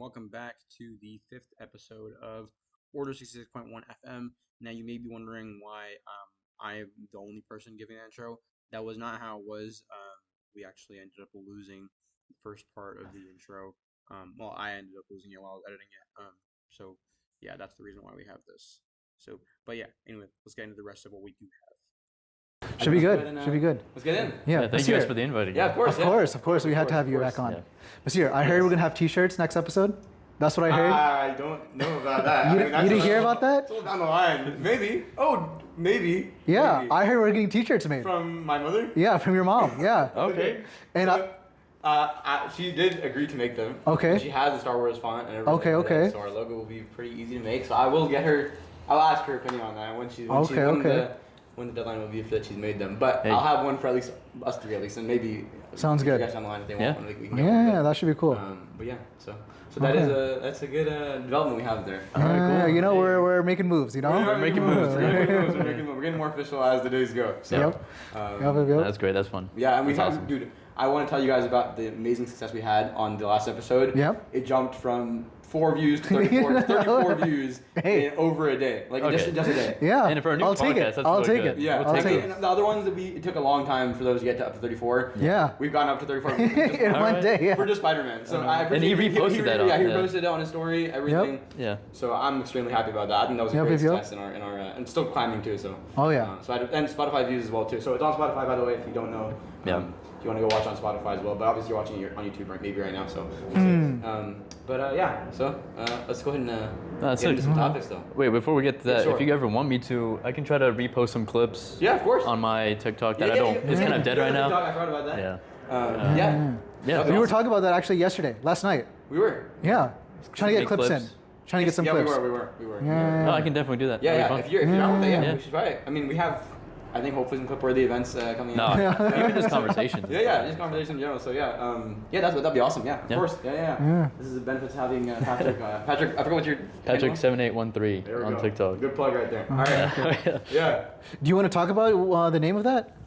welcome back to the fifth episode of Order 66.1 FM. Now, you may be wondering why I'm the only person giving that intro. That was not how it was. We actually ended up losing the first part of the intro. I ended up losing it while I was editing it. Yeah, that's the reason why we have this. Anyway, let's get into the rest of what we do have. Should be good. Should be good. Let's get in. Yeah, thank you guys for the invite. Yeah, of course. Of course. We had to have you back on. Yeah. Monsieur, I heard we're going to have t-shirts next episode. That's what I heard. I don't know about that. You didn't hear about that? It's all down the line. Maybe. Oh, maybe. Yeah, Maybe. I heard we're getting t-shirts made. From my mother? Yeah, from your mom. Yeah. Okay. And she did agree to make them. Okay. She has the Star Wars font and everything. Okay. So our logo will be pretty easy to make. So I'll ask her opinion on that when the deadline will be for that she's made them. But I'll have one for at least us three and maybe sounds good. You guys down the line if they want one, we can get one. Yeah, that should be cool. So that's a good development we have there. All right, cool. We're making moves, We're making moves. We're getting more official as the days go. So, yep. That's great. That's fun. Yeah, and awesome. Dude, I want to tell you guys about the amazing success we had on the last episode. Yep. It jumped from 4 views to 34 views in over a day. Just a day. Yeah. And for a new I'll take podcast, it. I'll take it. Yeah. I'll take it. And the other ones it took a long time for those to get to up to 34. Yeah. We've gone up to 34 in one day. Yeah. For just Spider-Man. So and he reposted that. Yeah, he reposted it on his story. Everything. Yep. Yeah. So I'm extremely happy about that. I think that was a great success in our and still climbing too. So. Oh yeah. And Spotify views as well too. So it's on Spotify, by the way, if you don't know. Yeah. If you want to go watch on Spotify as well, but obviously you're watching it on YouTube maybe right now. So. So let's go ahead and get into some topics though. Wait, before we get to that, sure. if you ever want me to, I can try to repost some clips. Yeah, of course. On my TikTok that I don't. It's kind of dead right now. I forgot about that. Yeah. Yeah. We were talking about that actually yesterday, last night. We were. Yeah. Trying to get clips in. Trying to get some clips. Yeah, we were. Yeah. No, I can definitely do that. Yeah. If you're down with it, Yeah. we should try it. I mean, we have, I think, hopefully some clip-worthy events coming No, in. even just conversations. Just conversation in general. So that'd be awesome. Yeah, of course. Yeah. This is the benefits of having Patrick. Patrick, I forgot what your Patrick 7813 on TikTok. Good plug right there. All right. Yeah. Do you want to talk about the name of that?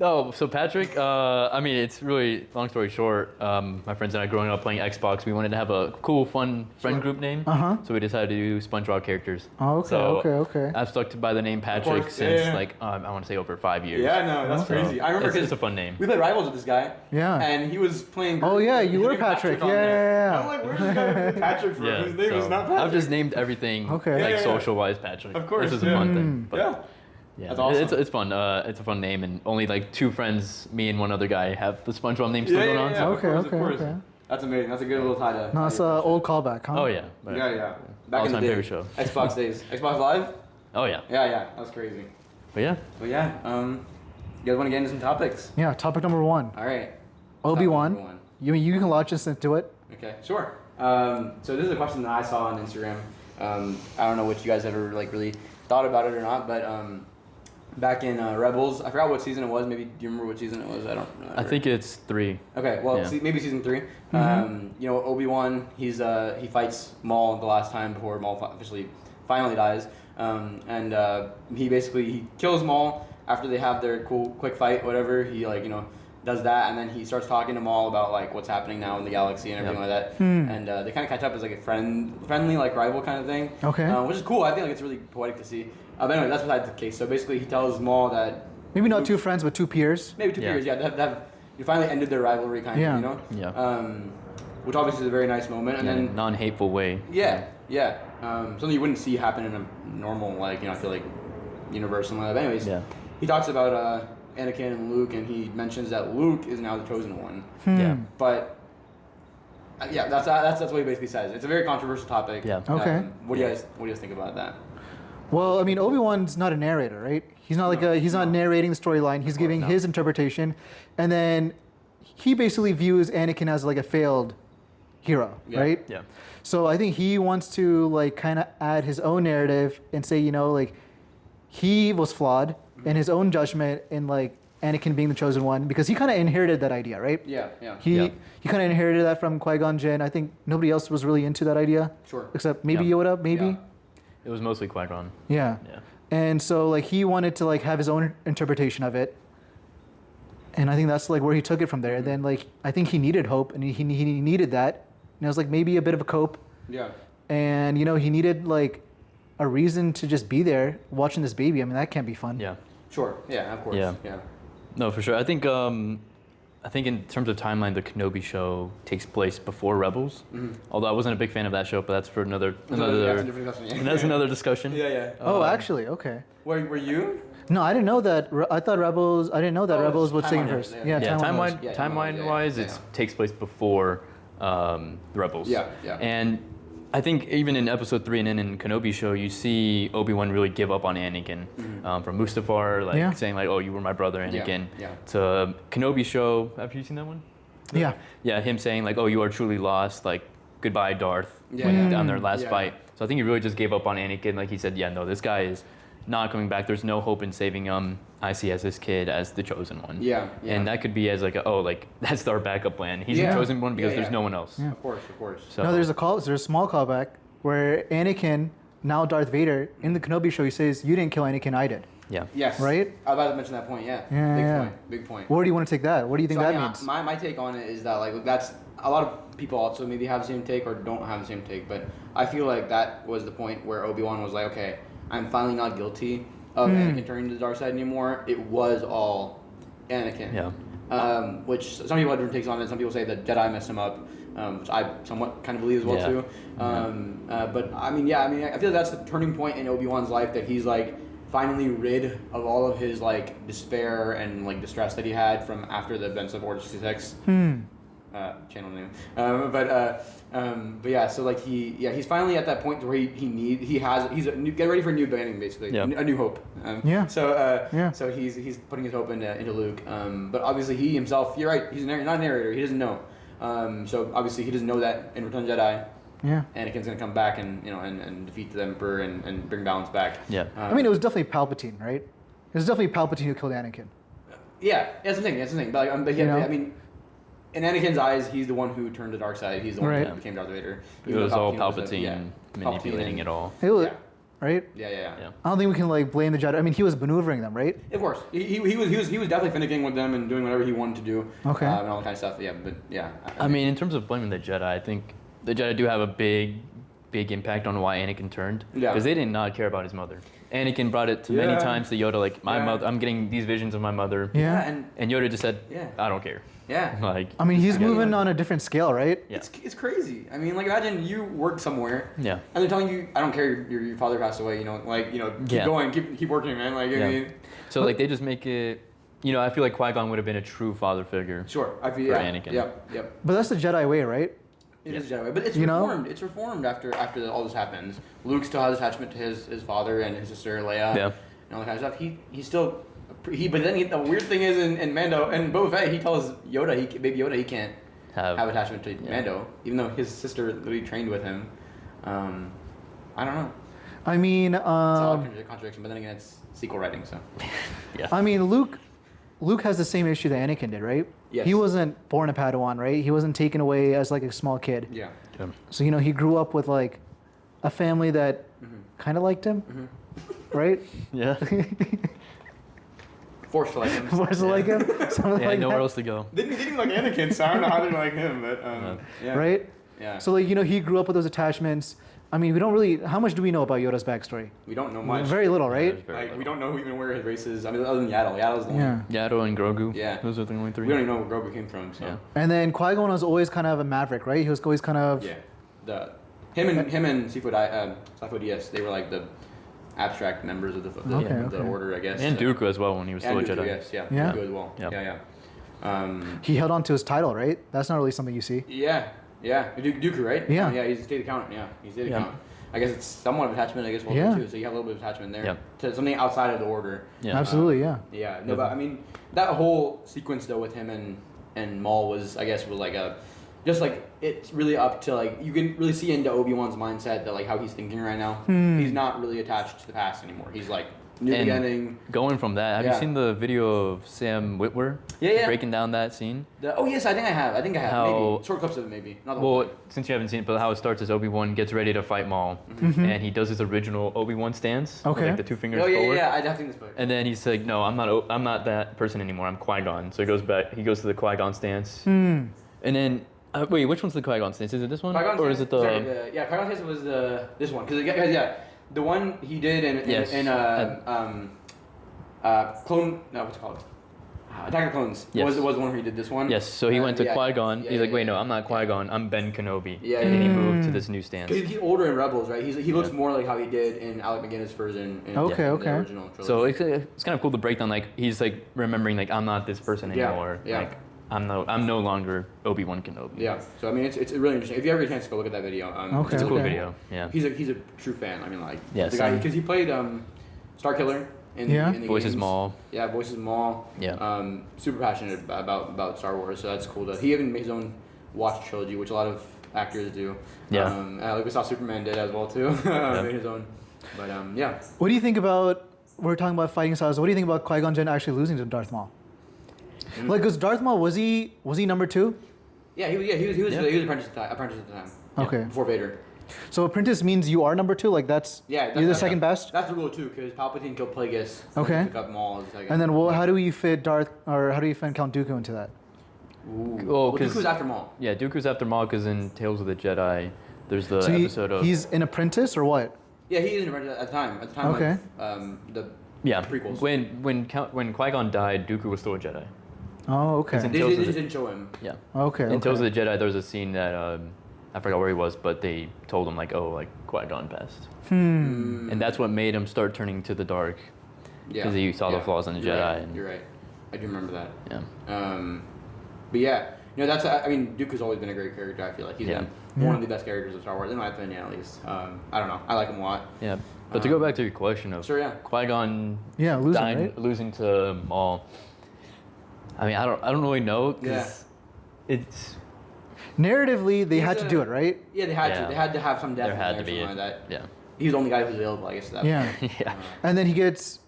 Oh, so Patrick, it's really, long story short, my friends and I growing up playing Xbox, we wanted to have a cool, fun friend group name. So we decided to do SpongeBob characters. Oh, okay. I've stuck by the name Patrick since I want to say over 5 years. Yeah, no, that's crazy. I remember it's a fun name. We played Rivals with this guy. Yeah. And he was playing. Oh yeah, you were Patrick. Yeah. I'm like, where's this guy Patrick from? His name is not Patrick. I've just named everything social-wise Patrick. Of course. This is a fun thing. But Yeah, that's awesome. It's fun. It's a fun name, and only like 2 friends, me and one other guy, have the SpongeBob name still going on. So. Okay. That's amazing. That's a good little tie to. No, it's an old callback, huh? Oh yeah. Yeah. Back in the all-time day. favorite show. Xbox days. Xbox Live. Oh yeah. Yeah. That's crazy. But yeah. You guys want to get into some topics? Yeah. Topic number 1. All right. Obi Wan. You can launch us into it. Okay. Sure. So this is a question that I saw on Instagram. I don't know what you guys ever really thought about it or not, but back in Rebels, I forgot what season it was. Maybe do you remember what season it was? I don't know. I think it's 3. Okay, well, maybe season 3. Obi Wan, he fights Maul the last time before Maul finally dies, and he kills Maul after they have their quick fight, whatever. He does that, and then he starts talking to Maul about what's happening now in the galaxy and everything like that. And they kind of catch up as a friendly rival kind of thing. Okay. Which is cool. I think it's really poetic to see. But anyway, that's besides the case. So basically, he tells Maul that maybe not 2 friends, but 2 peers. maybe 2 peers. You finally ended their rivalry, kind of. Yeah. Which obviously is a very nice moment, and then non-hateful way. Yeah. Something you wouldn't see happen in a normal I feel like universe. Something like that. But anyways, he talks about Anakin and Luke, and he mentions that Luke is now the chosen one. Yeah. But that's what he basically says. It's a very controversial topic. Yeah. Okay. What do you guys think about that? Well, I mean, Obi-Wan's not a narrator, right? He's not he's not narrating the storyline. He's giving his interpretation, and then he basically views Anakin as a failed hero, right? Yeah. So I think he wants to kind of add his own narrative and say, he was flawed in his own judgment in Anakin being the chosen one, because he kind of inherited that idea, right? Yeah. He kind of inherited that from Qui-Gon Jinn. I think nobody else was really into that idea. Sure. Except maybe Yoda, maybe. Yeah. It was mostly Qui-Gon. Yeah. And so he wanted to have his own interpretation of it. And I think that's where he took it from there. And then I think he needed hope, and he needed that. And it was like maybe a bit of a cope. Yeah. And you know, he needed like a reason to just be there watching this baby. I mean, that can't be fun. Yeah. Sure. Yeah. Of course. Yeah. Yeah. No, for sure. I think in terms of timeline, the Kenobi show takes place before Rebels. Although I wasn't a big fan of that show, but that's for another That's a different discussion. Yeah. that's another discussion. Yeah. Yeah. Oh, actually, okay. Were you? No, I didn't know that. I thought Rebels. I didn't know that Oh, Rebels was taken timeline, first. yeah. Yeah, Yeah, timeline. Yeah, timeline wise, yeah. it takes place before Rebels. Yeah, yeah. And I think even in episode 3 and then in Kenobi show, you see Obi Wan really give up on Anakin from Mustafar, like Yeah. saying like, "Oh, you were my brother, Anakin." yeah. To Kenobi show, have you seen that one? Yeah. Yeah, him saying like, "Oh, you are truly lost," like, "Goodbye, Darth." Yeah, when- yeah. on their last Yeah. fight. So I think he really just gave up on Anakin. Like he said, "Yeah, no, this guy is not coming back. There's no hope in saving him. I see as this kid as the chosen one." Yeah, yeah. And that could be as like, like that's our backup plan. He's Yeah. the chosen one because Yeah, there's yeah. no one else. Yeah. Of course. Of course. So No, there's a small callback where Anakin, now Darth Vader, in the Kenobi show, he says, "You didn't kill Anakin, I did." yeah. Yes. Right? I was about to mention that point. Yeah. Yeah, Big yeah. point. Big point. Where do you want to take that? What do you think So, that I mean, means? my take on it is that like that's a lot of people also maybe have the same take or don't have the same take, but I feel like that was the point where Obi-Wan was like, okay, I'm finally not guilty of Anakin turning to the dark side anymore. It was all Anakin. Yeah. Which some people have different takes on it. Some people say the Jedi messed him up, which I somewhat kind of believe as well Yeah. too. But I mean, yeah, I mean, I feel that's the turning point in Obi-Wan's life, that he's like finally rid of all of his like despair and like distress that he had from after the events of Order 66. Channel name. But yeah, so like he's finally at that point where get ready for a new beginning, basically. Yeah. A new hope. Yeah. So he's putting his hope into Luke. But obviously he himself, you're right, he's not a narrator. He doesn't know. So obviously he doesn't know that in Return of the Jedi, Yeah. Anakin's gonna come back and and defeat the Emperor and bring balance back. Yeah. I mean, it was definitely Palpatine, right? It was definitely Palpatine who killed Anakin. Yeah, that's the thing. That's the thing. But, like, You know? I mean, in Anakin's eyes, he's the one who turned the dark side. He's the one Right. who became Darth Vader. It Even was though all was Palpatine manipulating it all. It was, Yeah. right? Yeah. Yeah. I don't think we can like blame the Jedi. I mean, he was maneuvering them, right? Of course, he was definitely finicking with them and doing whatever he wanted to do. Okay. And all that kind of stuff. Yeah, but yeah. I mean, in terms of blaming the Jedi, I think the Jedi do have a big impact on why Anakin turned. Yeah. Because they did not care about his mother. Anakin brought it to many Yeah. times to Yoda, like, my Yeah. mother, I'm getting these visions of my mother. Yeah. And Yoda just said, Yeah. I don't care. Yeah. Like, I mean, he's Yeah. moving on a different scale, right? yeah. It's crazy. I mean, like imagine you work somewhere. Yeah. And they're telling you, I don't care, your father passed away. Keep Yeah. going, keep working, man. Like I Yeah. mean, So, like, they just make it, I feel like Qui-Gon would have been a true father figure. sure. I feel For yeah. Anakin. Yep. But that's the Jedi way, right? It is Jedi way, but it's You know? reformed. It's reformed after all this happens. Luke still has attachment to his father and his sister Leia. Yeah. And all that kind of stuff. But then the weird thing is in Mando and Boba Fett, he tells Baby Yoda he can't have attachment to Mando, even though his sister literally trained with him. I don't know. I mean, It's all a contradiction, but then again, it's sequel writing, so. Yeah. I mean, Luke has the same issue that Anakin did, right? Yes. He wasn't born a Padawan, right? He wasn't taken away as like a small kid. Yeah. So he grew up with like a family that kind of liked him, right? Yeah. Forced to like him. Forced to like him, something Yeah, like nowhere that, else to go. They didn't like Anakin, so I don't know how they like him, but yeah. right? Yeah. So like he grew up with those attachments. I mean, we don't really. How much do we know about Yoda's backstory? We don't know much. Very little, right? Like we don't know even where his race is. I mean, other than Yaddle. Yaddle's the one. Yeah. Yaddle and Grogu. Yeah. Those are the only three. We don't even know where Grogu came from. So Yeah. And then Qui-Gon was always kind of a maverick, right? He was always kind of. yeah, him and Sifo Dyas, they were like the abstract members of the Okay. order, I guess. And Dooku as well when he was still And a Dooku, Jedi. yes, yeah. Yeah. Dooku as well. Yep. Yeah. He held on to his title, right? That's not really something you see. Yeah. Dooku, right? Yeah. Yeah, he's a state accountant. Yeah, he's a state Yeah. accountant. I guess it's somewhat of attachment, I guess, World Yeah. War II, so you have a little bit of attachment there Yep. to something outside of the order. Yeah. Absolutely, yeah. Yeah, no, but I mean, that whole sequence though with him and Maul was like just like it's really up to like you can really see into Obi-Wan's mindset that like how he's thinking right now. He's not really attached to the past anymore. He's like new And beginning. Going from that, have you Yeah. seen the video of Sam Witwer? Yeah. Breaking down that scene? Oh yes, I think I have. How- Maybe short clips of it, maybe not the whole Well, thing. since you haven't seen it, but how it starts is Obi-Wan gets ready to fight Maul, and he does his original Obi-Wan stance, with, Okay. like the two fingers Oh yeah, forward. yeah, I have seen this book. And then he's like, "No, I'm not that person anymore. I'm Qui-Gon." So he goes to the Qui-Gon stance, and then Wait, which one's the Qui-Gon stance? Is it this one? Qui-Gon Or is stance- it the... sorry, yeah, Qui-Gon stance was this one because the one he did Yes. in clone what's it called? Attack of the Clones Yes. was the one where he did this one. Yes, so he went to yeah, Qui-Gon. yeah, He's like, yeah, wait, yeah. no, I'm not Qui-Gon. I'm Ben Kenobi. Yeah, And he yeah. moved to this new stance. Because he's older in Rebels, right? He looks Yeah. more like how he did in Alec McGinnis' version in, Okay, in okay. the original trilogy. So it's kind of cool to break down, like, he's like remembering, like, I'm not this person Yeah, anymore. yeah. Like, I'm no longer Obi-Wan Kenobi. yeah. So I mean, it's really interesting. If you ever get a chance to go look at that video, Okay, It's a cool okay. video. Yeah. He's a true fan. I mean, like Yeah, the guy same. because he played Star Killer in Yeah. the Voices games. Maul. Yeah, voices Maul. Yeah. Super passionate about Star Wars, so that's cool. He even made his own watch trilogy, which a lot of actors do. Yeah. Like we saw Superman did as well too. Made his own. But yeah. What do you think about? We're talking about fighting styles. What do you think about Qui-Gon Jinn actually losing to Darth Maul? Like, cause Darth Maul was he number 2? Yeah, he was Yeah. apprentice at the time. Okay. Before Vader. So apprentice means you are number 2. Like that's Yeah, you're the second best. That's the rule too, because Palpatine killed Plagueis. Okay. Took up Maul as second. And then how do you fit how do you fit Count Dooku into that? Ooh. Well, Well, 'cause- Dooku's after Maul. Yeah, Dooku's after Maul because in Tales of the Jedi, there's the So episode of... he's an apprentice or what? Yeah, he is an apprentice at the time. At the time Okay. of the Yeah, prequels. when Qui-Gon died, Dooku was still a Jedi. Oh, okay. Isn't- They Tales of just the- didn't show him. Yeah. Okay. In Tales okay. of the Jedi, there was a scene that I forgot where he was, but they told him like, oh, like Qui-Gon passed, and that's what made him start turning to the dark. Yeah. 'Cause he saw the flaws in the You're Jedi Right. and- You're right. I do remember that. Yeah. But yeah, that's. I mean, Dooku's always been a great character. I feel like he's Yeah. been one of the best characters of Star Wars, in my opinion, at least. I don't know. I like him a lot. Yeah. But to go back to your question of Sure, yeah. Qui-Gon Yeah, losing, losing to Maul. I mean, I don't really know because it's Narratively, they He's had to a- do it, right? Yeah, they had Yeah. to. They had to have some depth. there had in to there, be something like that. yeah. He was the only guy who was available, I guess. To that Yeah. point. Yeah. And then he gets,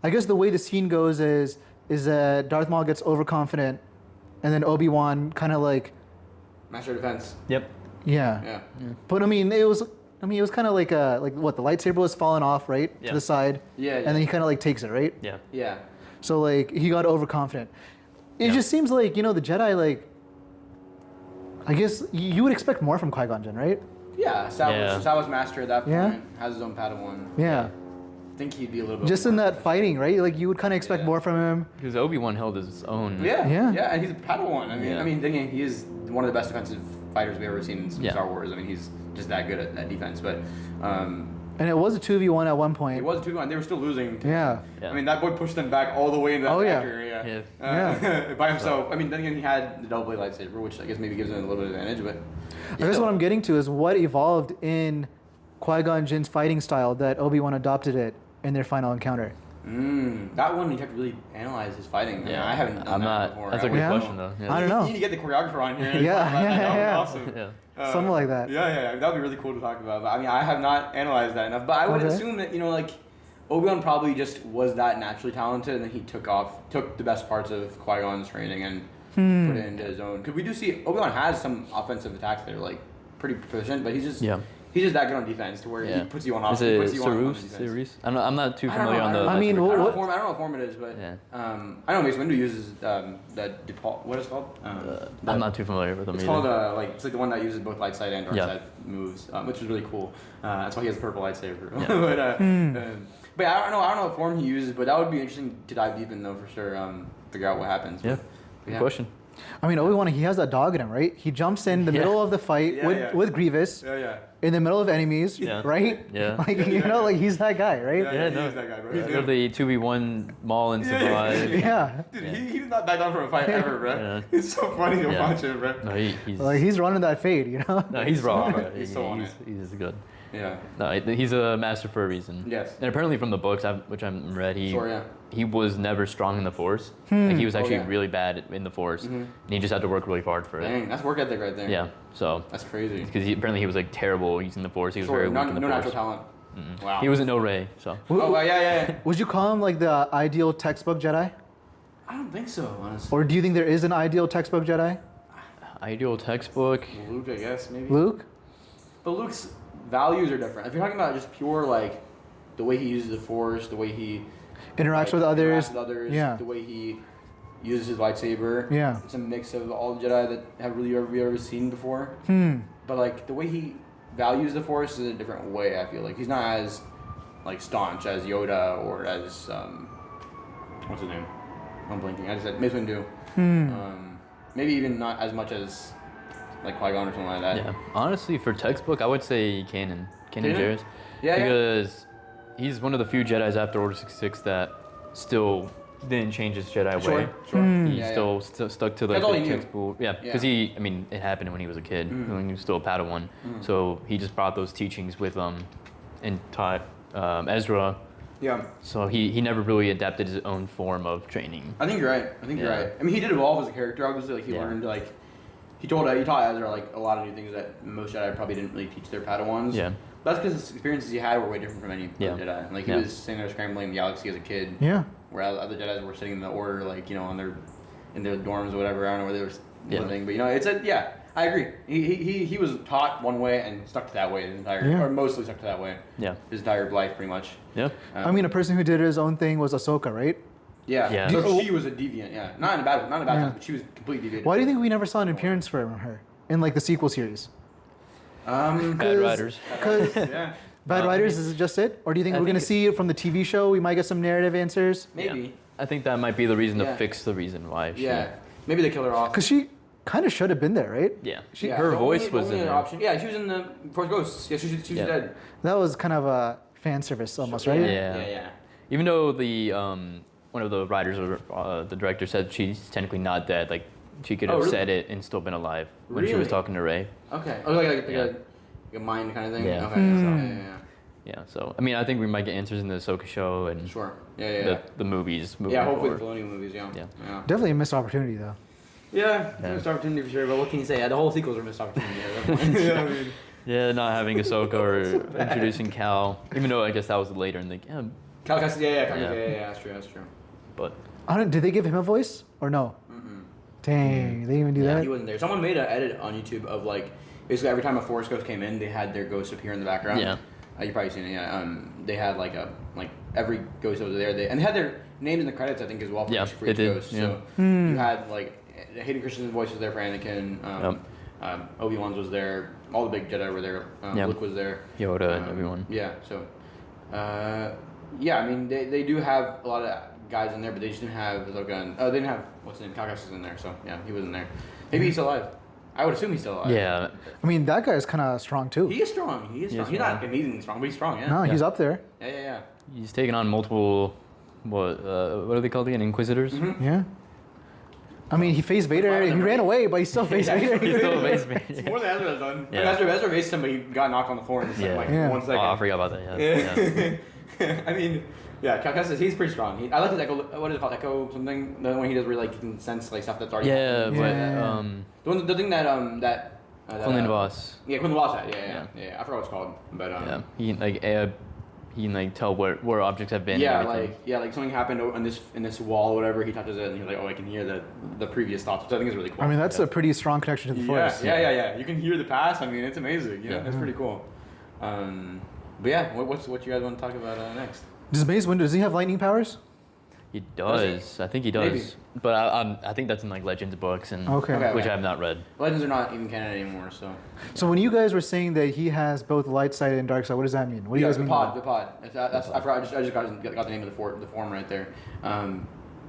I guess the way the scene goes is that Darth Maul gets overconfident, and then Obi-Wan kind of like, Master of Defense. Yep. yeah. Yeah. But I mean, it was kind of like what the lightsaber was falling off right Yeah. to the side, Yeah. and then he kind of like takes it right. Yeah. Yeah. So like he got overconfident. It Yeah. just seems like the Jedi like. I guess you would expect more from Qui-Gon Jinn, right? Yeah. Sal Yeah. was master at that point. Yeah. Has his own Padawan. Yeah. I think he'd be a little bit. Just in that fighting, right? Like you would kind of expect Yeah. more from him. Because Obi-Wan held his own. Yeah. Yeah. Yeah. And he's a Padawan. Yeah. Thinking he is one of the best defensive fighters we've ever seen in Yeah. Star Wars. I mean, he's just that good at defense. But And it was a 2v1 at one point. it was 2-1. They were still losing. Yeah. Yeah. I mean, that boy pushed them back all the way into that Oh, yeah. factory, yeah. Yeah. By himself. I mean, then again, he had the double blade lightsaber, which I guess maybe gives him a little bit of advantage, but. I guess what I'm getting to is what evolved in Qui-Gon Jinn's fighting style that Obi-Wan adopted it in their final encounter. That one you have to really analyze his fighting. I mean, I haven't done I'm that not. before. That's a I good Yeah. question though. Yeah. I don't know. You need to get the choreographer on here. and Yeah, talk about that. That would be yeah. awesome. Yeah. Something like that. Yeah, that would be really cool to talk about. But I mean, I have not analyzed that enough. But I would Okay. assume that, like, Obi-Wan probably just was that naturally talented, and then he took the best parts of Qui-Gon's training and put it into his own. Because we do see Obi-Wan has some offensive attacks that are, like, pretty proficient, but he's just that good on defense to where he puts you on Is offense. He it puts you on Cerus? defense. Cerus? I'm not too I don't familiar know, on the. I mean, I don't know what- what form it is, but Yeah. I know Mace Windu uses that DePaul. What is it called? I'm not too familiar with them It's either. called it's like the one that uses both light side and dark Yeah. side moves, which is really cool. That's why he has a purple lightsaber. Yeah. But I don't know what form he uses, but that would be interesting to dive deep in though for sure. Figure out what happens. Yeah. But Good question. I mean, Obi-Wan, he has that dog in him, right? He jumps in the Yeah. middle of the fight Yeah, with, yeah. with Grievous, Yeah. in the middle of enemies, Yeah. right? Yeah. Like, like he's that guy, right? Yeah, he no. is that guy, bro. You He's have the 2v1 Maul and Yeah, survive. Yeah. Dude, Yeah. he did not back down from a fight ever, bro. Yeah. It's so funny to Yeah. watch it, bro. No, he's Like, he's running that fade, you know? no, he's raw. Bro. He's so on it. He's good. Yeah. No, he's a master for a reason. Yes. And apparently from the books, which I've read, Sure, yeah. he was never strong in the Force. Like he was actually yeah. really bad in the Force, and he just had to work really hard for it. Dang, that's work ethic right there. Yeah. So That's crazy. because apparently he was like terrible using the Force. He was Sure, very no weak in the natural Force. talent. Wow. He wasn't no Ray. So Oh, yeah. Would you call him like the ideal textbook Jedi? I don't think so, honestly. Or do you think there is an ideal textbook Jedi? ideal textbook. Luke, I guess, maybe. Luke? But Luke's values are different. If you're talking about just pure, like, the way he uses the Force, the way he Interacts with interacts others. with others, Yeah. the way he uses his lightsaber. Yeah. It's a mix of all the Jedi that have we ever seen before. But like the way he values the Force is a different way. I feel like he's not as like staunch as Yoda or as what's his name? I'm blanking. I just said Mace Windu. Maybe even not as much as like Qui-Gon or something like that. Yeah, honestly, for textbook, I would say Kanan Jarrus. Yeah, because he's one of the few Jedi's after Order 66 that still didn't change his Jedi way. Sure. He still stuck to That's all the he knew. textbook. Yeah, because it happened when he was a kid, when he was still a Padawan. So he just brought those teachings with him and taught Ezra. Yeah. So he never really adapted his own form of training. I think you're right. You're right. I mean, he did evolve as a character. Obviously, like he learned like he taught Ezra like a lot of new things that most Jedi probably didn't really teach their Padawans. Yeah. That's because the experiences he had were way different from any other Jedi. Like he was sitting there scrambling the galaxy as a kid. Yeah. Whereas other Jedi were sitting in the Order, like on in their dorms or whatever. I don't know where they were living, but it's I agree. He was taught one way and stuck to that way his entire, or mostly stuck to that way. Yeah. His entire life, pretty much. Yeah. I mean, a person who did his own thing was Ahsoka, right? Yeah. Yeah. So she was a deviant. Yeah. Not in a bad sense, but she was completely deviant. Why do you think we never saw an appearance from her in like the sequel series? Bad Riders. Because Yeah. Bad Riders, is it just it? Or do you think we're going to see it from the TV show? We might get some narrative answers? Maybe. Yeah. I think that might be the reason to fix the reason why. Maybe they kill her off. Because she kind of should have been there, right? Yeah. Yeah, Her the voice only was in other there. option. Yeah, she was in the Force Ghosts. Yeah, she's dead. That was kind of a fan service almost, right? Yeah. Even though the one of the writers or the director said she's technically not dead, like she could have really? said it and still been alive when she was Really? talking to Rey. Okay. Oh, like a mind kind of thing? Yeah. Okay. Yeah. So I mean, I think we might get answers in the Ahsoka show and Sure. Yeah. the movies. Yeah, hopefully the forward. Filoni movies, yeah. Definitely a missed opportunity, though. Yeah, missed opportunity for sure, but what can you say? The whole sequels are missed opportunity at that point. Yeah, I mean, Yeah, not having Ahsoka or introducing Cal, even though I guess that was later in the game. Cal Kestis, yeah, that's true. But Did they give him a voice or no? Dang, they didn't even do He that? wasn't there. Someone made an edit on YouTube of like, basically every time a Force Ghost came in, they had their ghost appear in the background. Yeah. You've probably seen it, yeah. They had like every ghost that was there, and they had their names in the credits, I think, as well for each they did, ghost. yeah. So you had like Hayden Christensen's voice was there for Anakin. Obi Wan's was there. All the big Jedi were there. Luke was there. Yoda and everyone. Yeah. So, I mean, they do have a lot of guys in there, but they just didn't have Ahsoka. They didn't have what's his name? Cal Kestis in there. So yeah, he wasn't there. Maybe he's still alive. I would assume he's still alive. Yeah. I mean, that guy is kind of strong, too. He is strong. He's not amazingly strong, but he's strong. Yeah. No, he's up there. Yeah. He's taken on multiple, what are they called again? Inquisitors? Yeah. I mean, he faced Vader. He ran away, but he still faced Vader. He's still amazing. It's more than Ezra's done. Yeah. Ezra faced him, but he got knocked on the floor in like 1 second. Oh, I forgot about that. Yeah. I mean, Cal Kestis, he's pretty strong. I like his echo. What is it called? Echo something? The one he does where like he can sense like stuff that's already. Yeah, happened. but The thing that Quinlan Voss. Yeah, Quinlan Voss had. Yeah. I forgot what it's called, but Yeah, he can tell where objects have been. Yeah, and everything. like something happened in this wall, or whatever. He touches it, and he's like, oh, I can hear the previous thoughts, which I think is really cool. I mean, that's a pretty strong connection to the Force. Yeah. You can hear the past. I mean, it's amazing. It's pretty cool. But yeah, what you guys want to talk about next? Does Mace Windu, does he have lightning powers? He does. I think he does. Maybe. But I think that's in like Legends books and Okay. which I have not read. Legends are not even canon anymore, so. So when you guys were saying that he has both light side and dark side, what does that mean? What do you guys the mean? pod. That's I forgot. I just got the name of the form right there.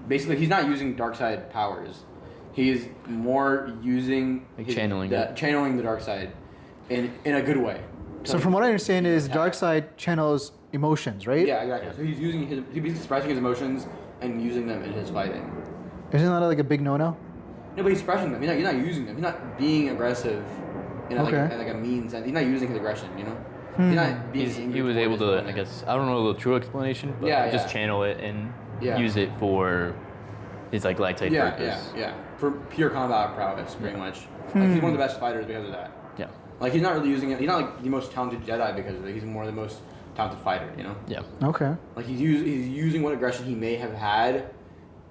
Basically, he's not using dark side powers. He's more using channeling the dark side in a good way. So from what I understand is dark side channels emotions, right? Yeah, exactly. So he's expressing his emotions and using them in his fighting. Isn't that like a big no-no? No, but he's expressing them. He's not using them. He's not being aggressive in like a mean sense. He's not using his aggression, He's not being angry He was able towards his to, I guess, I don't know the true explanation, but just channel it and use it for his like light side purpose. Yeah. For pure combat prowess, pretty much. Like, he's one of the best fighters because of that. Yeah. Like, he's not really using it. He's not like the most talented Jedi because of it. He's more the most talented fighter, Yeah. Okay. Like, he's using what aggression he may have had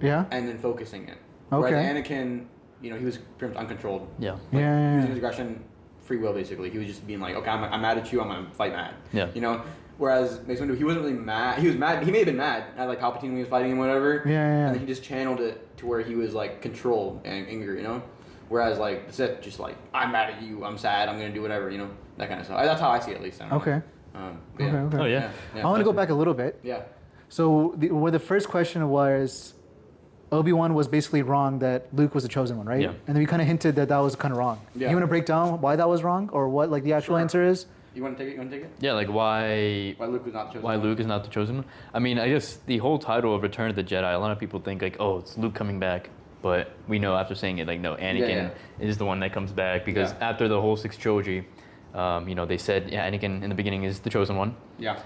Yeah. and then focusing it. Okay. Whereas Anakin, he was pretty much uncontrolled. Yeah. Like, Yeah. using his aggression, free will, basically. He was just being like, okay, I'm mad at you, I'm going to fight mad. Yeah. Whereas Mace Windu, he wasn't really mad. He was mad. He may have been mad at like Palpatine when he was fighting him, whatever. Yeah. And then he just channeled it to where he was like controlled and angry, you know. Whereas like the Sith, just like I'm mad at you, I'm sad, I'm gonna do whatever, you know, that kind of stuff. That's how I see it, at least. I don't know. Okay. Yeah. Oh yeah. I want to go back a little bit. Yeah. So where the first question was, Obi-Wan was basically wrong that Luke was the chosen one, right? Yeah. And then we kind of hinted that was kind of wrong. Yeah. You want to break down why that was wrong, or what like the actual Sure. answer is? You want to take it? You want to take it? Yeah, like why Luke was not the chosen why one? Luke is not the chosen one. I mean, I guess the whole title of Return of the Jedi, a lot of people think like, oh, it's Luke coming back. But we know after saying it, like, no, Anakin is the one that comes back because after the whole sixth trilogy, you know, they said, yeah, Anakin in the beginning is the chosen one. Yeah.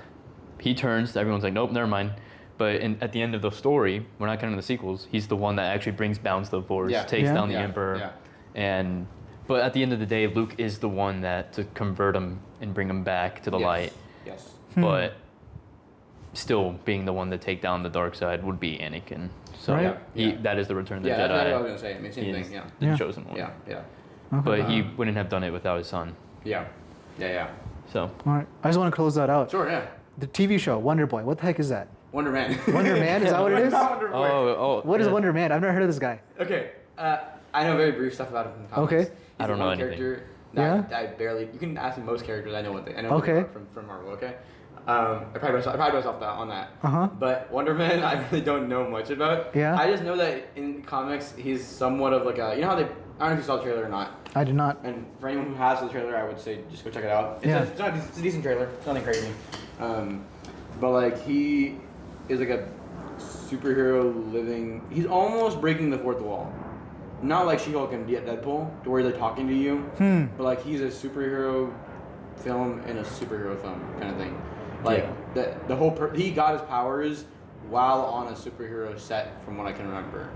He turns, everyone's like, nope, never mind. But at the end of the story, we're not counting the sequels, he's the one that actually brings balance to the Force, takes down the Emperor. Yeah. But at the end of the day, Luke is the one that to convert him and bring him back to the light. Yes. But still being the one to take down the dark side would be Anakin. So Right. that is the Return of the Jedi. That's what I was gonna say. I mean, same He thing. is Yeah. the chosen one. Yeah. Yeah. But he wouldn't have done it without his son. Yeah. Yeah. So All right. I just want to close that out. Sure. Yeah. The TV show Wonder Boy. What the heck is that? Wonder Man. Wonder Man? Is that what it is? Not Wonder Boy. What is yeah. Wonder Man? I've never heard of this guy. Okay. I know very brief stuff about him from comics. Okay. He's I don't the know one anything. character that I barely. You can ask me most characters. I know what they. I know Okay. from Marvel. Okay. I pride myself on that. Uh-huh. But Wonder Man, I really don't know much about. Yeah. I just know that in comics, he's somewhat of like a. You know how they. I don't know if you saw the trailer or not. I did not. And for anyone who has the trailer, I would say just go check it out. It's a decent trailer. It's nothing crazy. But like he is like a superhero living. He's almost breaking the fourth wall. Not like She-Hulk and Deadpool, to where they're talking to you. But like he's a superhero film in a superhero film kind of thing. Like the whole he got his powers while on a superhero set, from what I can remember.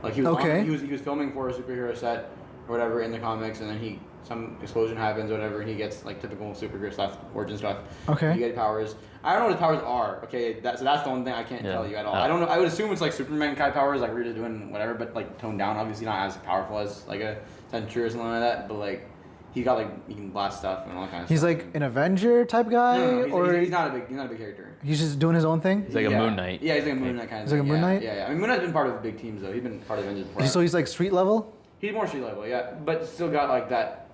Like he was he was filming for a superhero set or whatever in the comics, and then some explosion happens or whatever, and he gets like typical superhero stuff, origin stuff. Okay. He gets powers. I don't know what his powers are. Okay, so that's the one thing I can't tell you at all. I don't know. I would assume it's like Superman kind of powers, like we're just doing whatever, but like toned down. Obviously not as powerful as like a Sentry or something like that. But like he got like he can blast stuff and all that kind of He's stuff. like an Avenger type guy, No, he's not a big character. he's just doing his own thing. he's like a Moon Knight. Yeah, he's like a Moon Knight kind of. He's like a Moon Knight? Yeah. I mean, Moon Knight's been part of big teams though. He's been part of Avengers before. So he's like street level. He's more street level, yeah, but still got like that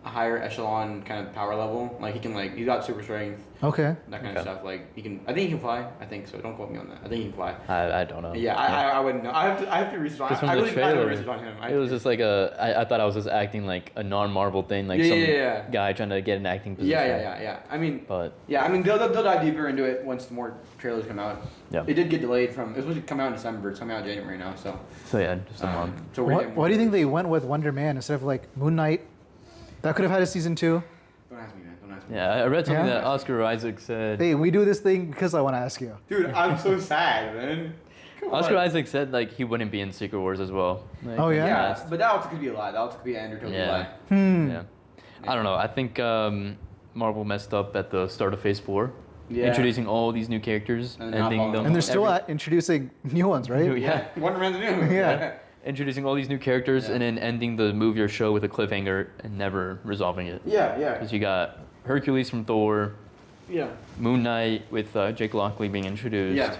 higher echelon kind of power level. Like he can like he's got super strength, Okay. that kind of stuff. Like he can. I think he can fly. I think so. Don't quote me on that. I think he can fly. I don't know. Yeah, I wouldn't know. I have to research on. Just I from the really have to trailer, research on him. it was just like I thought I was just acting like a non-Marvel thing, like guy trying to get an acting position. Yeah. I mean, But they'll dive deeper into it once more trailers come out. Yeah. It did get delayed from. It was supposed to come out in December. It's coming out in January now. So. yeah, just a month. So we're getting Why do you think they went with Wonder Man instead of like Moon Knight? That could have had a season 2. Don't ask me, man. Don't ask me. Yeah, I read something Yeah? that Oscar Isaac said. Hey, we do this thing because I want to ask you. Dude, I'm so sad, man. Come Oscar on. Isaac said like he wouldn't be in Secret Wars as well. Like, Oh, yeah? Yeah, but that also could be a lie. That also could be an Andrew Toby lie. Yeah. I don't know. I think Marvel messed up at the start of Phase 4. Yeah. Introducing all these new characters, And not ending following them. And they're still every- introducing new ones, right? Yeah. Wonder Man's new. Yeah. Introducing all these new characters and then ending the movie or show with a cliffhanger and never resolving it. Yeah. Because you got Hercules from Thor, Yeah. Moon Knight with Jake Lockley being introduced. Yeah.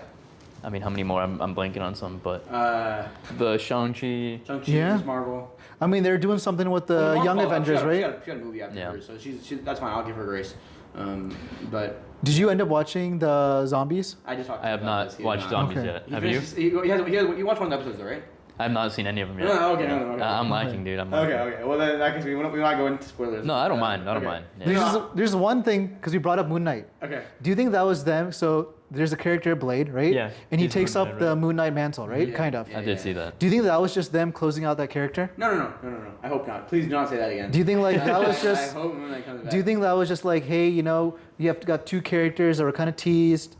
I mean, how many more? I'm blanking on some, but Uh, the Shang-Chi. Shang-Chi, Yeah. Miss Marvel. I mean, they're doing something with the Well, Young Marvel, Avengers, she right? got a movie after Yeah. her, so she's that's fine. I'll give her grace. But Did you end up watching the zombies? I just talked. I have about not this. He watched did not. Zombies Okay. yet. He Have you? finished- you watched one of the episodes, though, right? I have not seen any of them yet. No, okay, no. I'm lacking, dude. I'm lacking. Okay. Well, then in that case, we're not going into spoilers. No, I don't mind. I don't mind. Yeah. There's one thing, because we brought up Moon Knight. Okay. Do you think that was them? So there's a character, Blade, right? Yeah. And he He's takes Moon up Knight, the right? Moon Knight mantle, right? Yeah, Kind of. yeah. I did see that. Do you think that was just them closing out that character? No. I hope not. Please do not say that again. Do you think like that was I just? hope Moon Knight comes back. Do you think that was just like, hey, you know, you have got 2 characters that were kind of teased?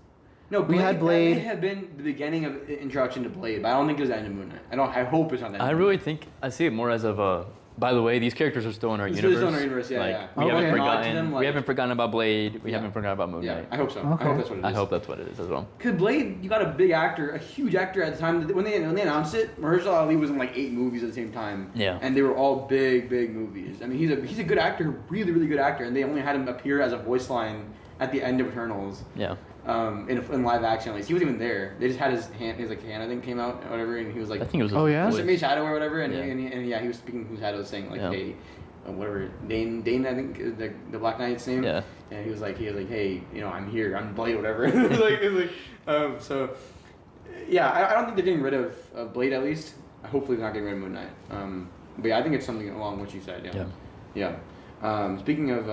No, We had Blade. That may have been the beginning of introduction to Blade, but I don't think it was the end of Moon Knight. I hope it's not the end. I of really Moon think I see it more as of a. By the way, these characters are still in our It's universe. still in our universe, yeah, like, yeah. We Okay. haven't Nod to forgotten. them, we like- haven't forgotten about Blade. We Yeah. haven't forgotten about Moon Yeah, Knight. I hope so. Okay. I hope that's what it is. I hope that's what it is as well. Because Blade, you got a big actor, a huge actor at the time. When they announced it, Mahershala Ali was in like 8 movies at the same time. Yeah. And they were all big movies. I mean, he's a good actor, really good actor, and they only had him appear as a voice line at the end of Eternals. Yeah. In live action, like he wasn't even there. They just had his hand I think came out or whatever, and he was like, I think it was. Oh, yeah? was it made Shadow or whatever, and Yeah. he was speaking through Shadow, saying like, Yeah. hey, whatever, Dane, I think is the Black Knight's name. Yeah. And he was like, hey, I'm here, I'm Blade, whatever. it was like, so, yeah, I don't think they're getting rid of Blade at least. Hopefully they're not getting rid of Moon Knight. But yeah, I think it's something along what you said. Yeah. Speaking of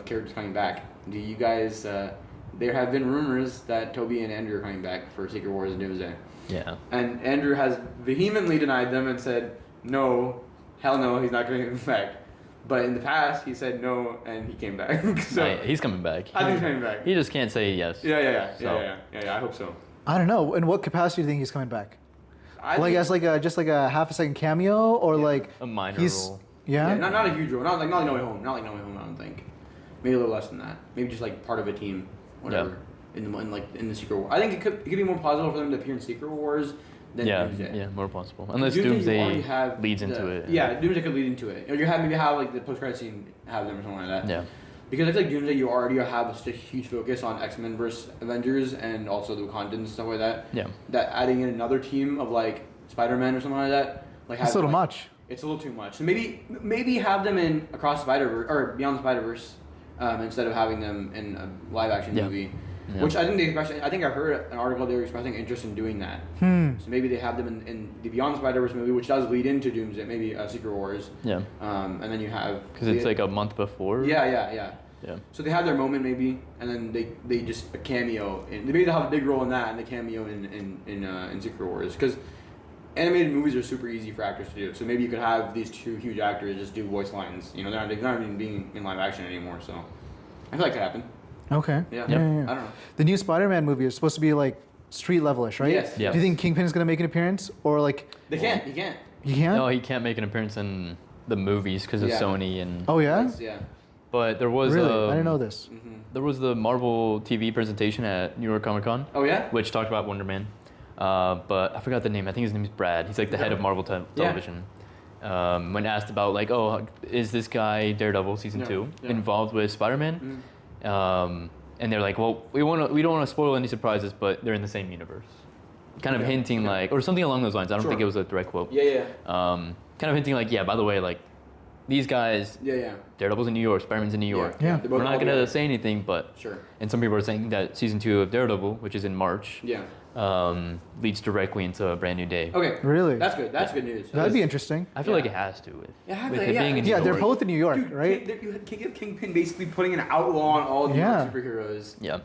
characters coming back, do you guys? There have been rumors that Toby and Andrew are coming back for Secret Wars and Doomsday. Yeah. And Andrew has vehemently denied them and said, no, hell no, he's not coming back. But in the past, he said no, and he came back. So He's coming back. I think he's coming back. He just can't say yes. Yeah. So. I hope so. I don't know. In what capacity do you think he's coming back? I Like think- as like just like a half a second cameo, or like A minor he's role. yeah. not a huge role. Not like No Way Home. Not like No Way Home. I don't think. Maybe a little less than that. Maybe just like part of a team, whatever. In the Secret War. I think it could be more plausible for them to appear in Secret Wars than Doomsday. Yeah, more possible. Unless Doomsday, you already Doomsday have leads into it. Yeah, Doomsday could lead into it. Or maybe have like the post-credit scene have them or something like that. Yeah. Because I feel like Doomsday, you already have such a huge focus on X-Men versus Avengers and also the Wakandans and stuff like that. Yeah. That adding in another team of like Spider-Man or something like that, like It's a little like, much. It's a little too much. So maybe have them in Across Spider-Verse or Beyond the Spider-Verse instead of having them in a live-action movie. Yeah. Which I think I think I heard an article they were expressing interest in doing that. So maybe they have them in the Beyond the Spider-Verse movie, which does lead into Doomsday, maybe Secret Wars. Yeah. And then you have Because it's like a month before. Yeah. Yeah. So they have their moment maybe, and then they just a cameo. Maybe they'll have a big role in that, and the cameo in Secret Wars. Because animated movies are super easy for actors to do. So maybe you could have these two huge actors just do voice lines. They're not even being in live action anymore. So I feel like that happened. Okay. Yeah. Yeah, yeah, yeah. I don't know. The new Spider-Man movie is supposed to be like street levelish, right? Yes. Yeah. Do you think Kingpin is gonna make an appearance, or like They can't. He can't. he can't? No, he can't make an appearance in the movies because of Yeah. Sony and. Oh yeah. Yeah. But there was Really? I didn't know this. There was the Marvel TV presentation at New York Comic Con. Oh yeah. Which talked about Wonder Man. But I forgot the name. I think his name is Brad. He's like the head of Marvel Television. When asked about like, oh, is this guy Daredevil season 2 involved with Spider-Man? And they're like, well, we don't want to spoil any surprises, but they're in the same universe. Kind of hinting like, or something along those lines. I don't think it was a direct quote. Yeah. Kind of hinting like, yeah, by the way, like these guys, Yeah. Daredevil's in New York, Spider-Man's in New York. Yeah. They're both We're not all gonna together. say anything, but Sure. and some people are saying that season 2 of Daredevil, which is in March, Yeah. leads directly into a brand new day. Okay. Really? That's good. That's good news. That'd be interesting. I feel Yeah. like it has to with, Yeah, I feel with like- it yeah. being in Yeah, New they're York. both in New York, Dude, right? You can't give Kingpin basically putting an outlaw on all New Yeah. York superheroes. Yeah.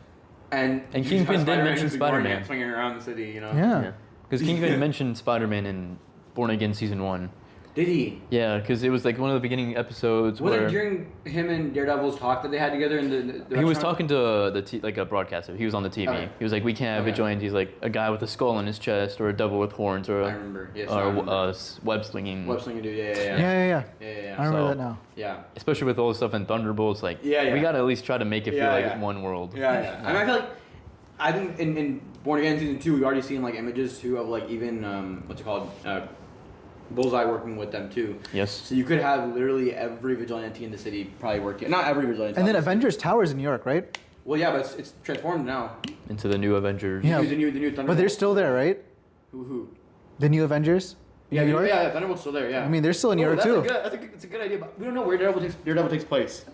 And And you Kingpin have did mention just ignoring Spider-Man. it, swinging around the city, Yeah. Because Kingpin mentioned Spider-Man in Born Again season 1. Did he? Yeah, because it was like one of the beginning episodes Was where it during him and Daredevil's talk that they had together in the he was restaurant? talking to like a broadcaster. He was on the TV. Okay. He was like, we can't have Okay. vigilantes like a guy with a skull on his chest or a devil with horns or I a remember. Yes, I remember. web slinging. Web slinger dude. Yeah, Yeah. yeah. Yeah. I remember So- that now. Yeah. Especially with all the stuff in Thunderbolts, like Yeah. we gotta at least try to make it feel Yeah, like yeah. one world. Yeah. I mean, I think in Born Again season 2, we already seen like images too of like even what's it called, Bullseye working with them too. Yes. So you could have literally every vigilante in the city probably working. Not every vigilante. And then obviously. Avengers Tower's in New York, right? Well, yeah, but it's transformed now. Into the new Avengers. Yeah. The new Thunderbolts. But they're still there, right? Who? The new Avengers. Yeah, New York. yeah, Thunderbolt's still there. Yeah. I mean, they're still in New York that's too. It's a good idea, but we don't know where Daredevil takes place.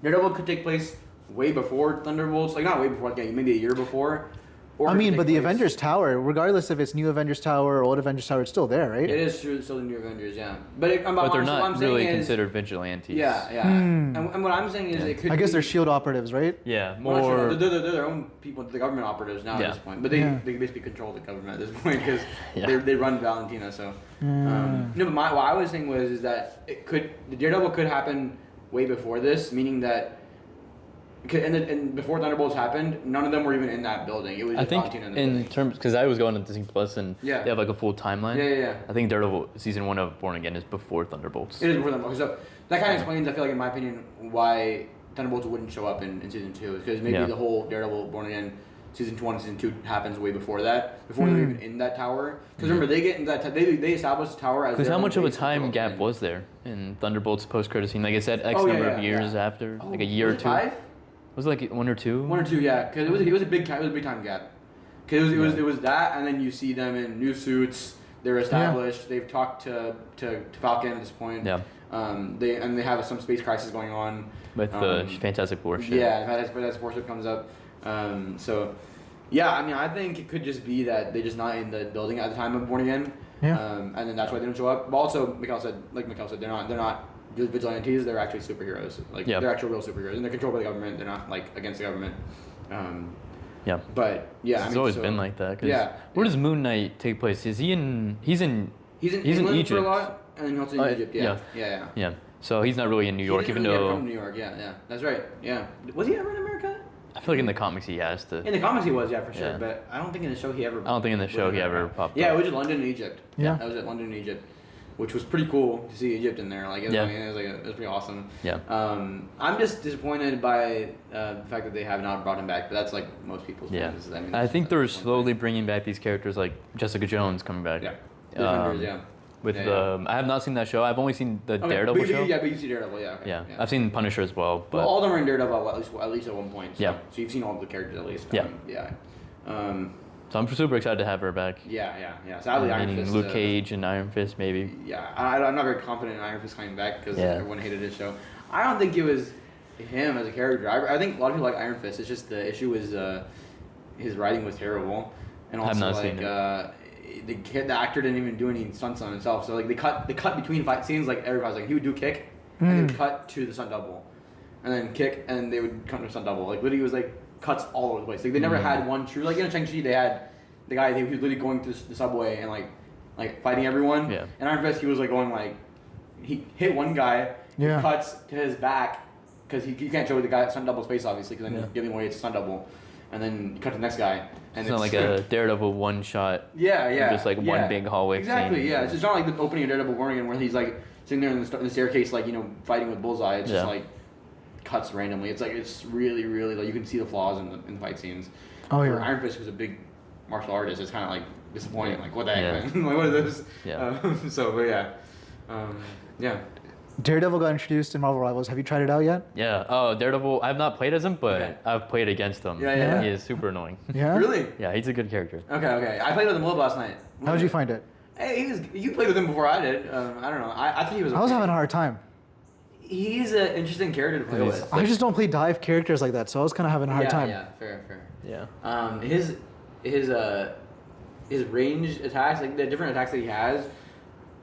Daredevil could take place way before Thunderbolts, like not way before, like maybe a year before. Or I it could mean, take but the place- Avengers Tower, regardless if it's new Avengers Tower or old Avengers Tower, it's still there, right? It is true, still the new Avengers, yeah. But But they're what not I'm saying really is, considered vigilantes. Yeah. And what I'm saying is, it could. I guess be, they're Shield operators, right? Yeah, well, not more. sure. They're their own people, the government operatives now Yeah. at this point. But they basically control the government at this point because Yeah. they run Valentina. So no, but what I was saying was is that the Daredevil could happen way before this, meaning that. And before Thunderbolts happened, none of them were even in that building. It was I just think Valentina in the in building. terms because I was going to Disney Plus and Yeah. they have like a full timeline. Yeah. I think Daredevil season 1 of Born Again is before Thunderbolts. It is before them. Okay, so that kind of explains, I feel like, in my opinion, why Thunderbolts wouldn't show up in season 2. Because maybe Yeah. the whole Daredevil Born Again season 1 and season 2 happens way before that, before they're even in that tower. Because remember, they get into that. They establish the tower as. Because their how own much of a base to go time up gap in. was there in Thunderbolts post credit scene? Like I said, X Oh, yeah, number of yeah, years yeah. after, Oh, like a year or was it two. 5? Was it like 1 or 2? 1 or 2, yeah, because it was a big time gap. Because it was that, and then you see them in new suits. They're established. They've talked to Falcon at this point. Yeah. They have some space crisis going on With the Fantastic Four ship. Yeah, Fantastic Four ship comes up. So, yeah, I mean, I think it could just be that they're just not in the building at the time of Born Again. Yeah. And then that's why they don't show up. But also, Mikel said, they're not just vigilantes. They're actually superheroes. Like they're actual real superheroes, and they're controlled by the government. They're not like against the government. Yeah. But yeah, It's always been like that. Where does Moon Knight take place? Is he in? He's in England Egypt for a lot, and then also in Egypt. Yeah. So he's not really in New York, He even didn't really though ever come to New York. Yeah, that's right. Yeah, was he ever in America? I feel like in the comics he has to. In the comics he was, for sure. Yeah. But I don't think in the show he ever. I don't think in the show he ever popped Yeah, up. it was just London and Egypt. Yeah. That was at London and Egypt, which was pretty cool to see Egypt in there. Like, it was, Yeah. I mean, it was pretty awesome. Yeah. I'm just disappointed by the fact that they have not brought him back. But that's like most people's. Yeah. Plans. I mean, I think they're that's one slowly thing. bringing back these characters like Jessica Jones coming back. Yeah. Defenders, Um, With I have not seen that show. I've only seen the Okay, Daredevil show. Yeah, but you see Daredevil, yeah. Okay, Yeah. I've seen Punisher as well. But Well, all of them are in Daredevil at least at one point. So, Yeah. So you've seen all the characters at least. Yeah. Yeah. so I'm super excited to have her back. Yeah. Sadly, Iron Meaning Fist. Luke Cage and Iron Fist maybe. Yeah, I'm not very confident in Iron Fist coming back because Yeah. everyone hated his show. I don't think it was him as a character. I think a lot of people like Iron Fist. It's just the issue is his writing was terrible, and I have also not seen the actor didn't even do any stunts on himself. So like they cut between fight scenes. Like everybody was like he would do kick, and they would cut to the stunt double, and then kick, and they would cut to the stunt double. Like literally, it was like cuts all over the place. Like they never had one true. Like in Shang-Chi, they had the guy he was literally going through the subway and like fighting everyone. Yeah. And Iron Fist, he was like going like he hit one guy, Yeah. cuts to his back because you can't show the guy stunt double's face obviously because then Yeah. you're giving away it's a stunt double, and then you cut to the next guy. And It's not like a Daredevil one shot. yeah, Just like one big hallway Exactly, scene. yeah. It's just not like the opening of Daredevil Born Again where he's like sitting there in the staircase like fighting with Bullseye. It's just Yeah. like cuts randomly. It's like it's really like you can see the flaws in the fight scenes. Oh, For yeah. Iron Fist was a big martial artist. It's kind of like disappointing. Yeah. Like what the heck, Yeah. man? Like what is this? Yeah. But yeah. Daredevil got introduced in Marvel Rivals. Have you tried it out yet? Yeah. Oh, Daredevil. I've not played as him, but Okay. I've played against him. Yeah. He is super annoying. Yeah. Really? Yeah, he's a good character. Okay. I played with him a little last night. How did you find it? Hey, you played with him before I did. I don't know. I think he was. I was okay. having a hard time. He's an interesting character to play He's- with. I just don't play dive characters like that, so I was kind of having a hard time. Yeah, fair. Yeah. His range attacks, like the different attacks that he has,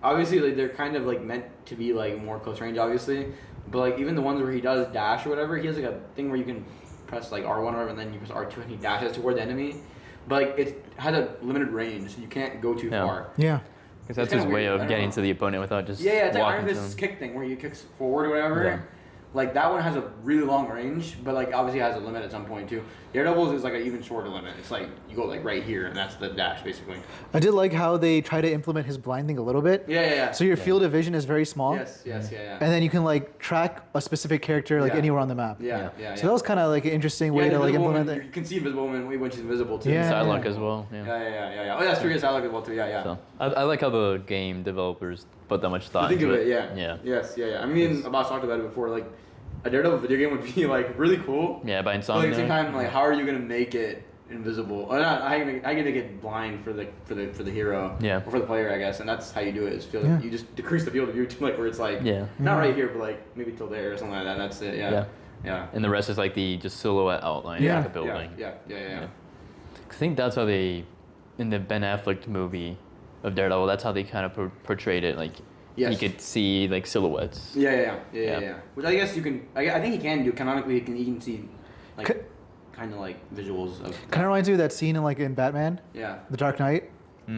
obviously like they're kind of like meant to be like more close range, obviously. But like even the ones where he does dash or whatever, he has like a thing where you can press like R1 or whatever, and then you press R2 and he dashes toward the enemy. But like it has a limited range, so you can't go too Yeah. far. Yeah. Because that's kinda his way weird. I of don't getting know. to the opponent without just Yeah, it's like walking Iron to Fist's him. kick thing where he kicks forward or whatever. Yeah. Like that one has a really long range, but like obviously has a limit at some point too. Daredevil's is like an even shorter limit. It's like you go like right here, and that's the dash basically. I did like how they try to implement his blind thing a little bit. Yeah. So your field of vision is very small. Yes, yeah. And then you can like track a specific character like Yeah. anywhere on the map. Yeah. So that was kind of like an interesting way the to like Invisible implement Woman, it. you can see Invisible Woman when she's invisible too. Yeah. Psylocke as well. Yeah. Yeah. Oh, that's true. Yeah, Psylocke as well too. Yeah. So I like how the game developers put that much thought Think into of it, it. yeah. Yeah. Yes, yeah. I mean, Abbas talked about it before. Like, a Daredevil video game would be like really cool. Yeah, by But at the Insomnia. same time, like, how are you gonna make it invisible? Or not? How you gonna make it blind for the hero? Yeah. Or for the player, I guess. And that's how you do it. Is Yeah. you just decrease the field of view to like where it's like Yeah. not right here, but like maybe till there or something like that. And that's it. Yeah. Yeah. And the rest is like the just silhouette outline Yeah. of the building. Yeah. I think that's how they, in the Ben Affleck movie of Daredevil, that's how they kind of portrayed it. Like, Yes. you could see like silhouettes. Yeah. Yeah. Which I guess you can. I think he can do canonically. You can see like Could- kind of like visuals of. Kind of reminds me of that scene in Batman, Yeah. The Dark Knight,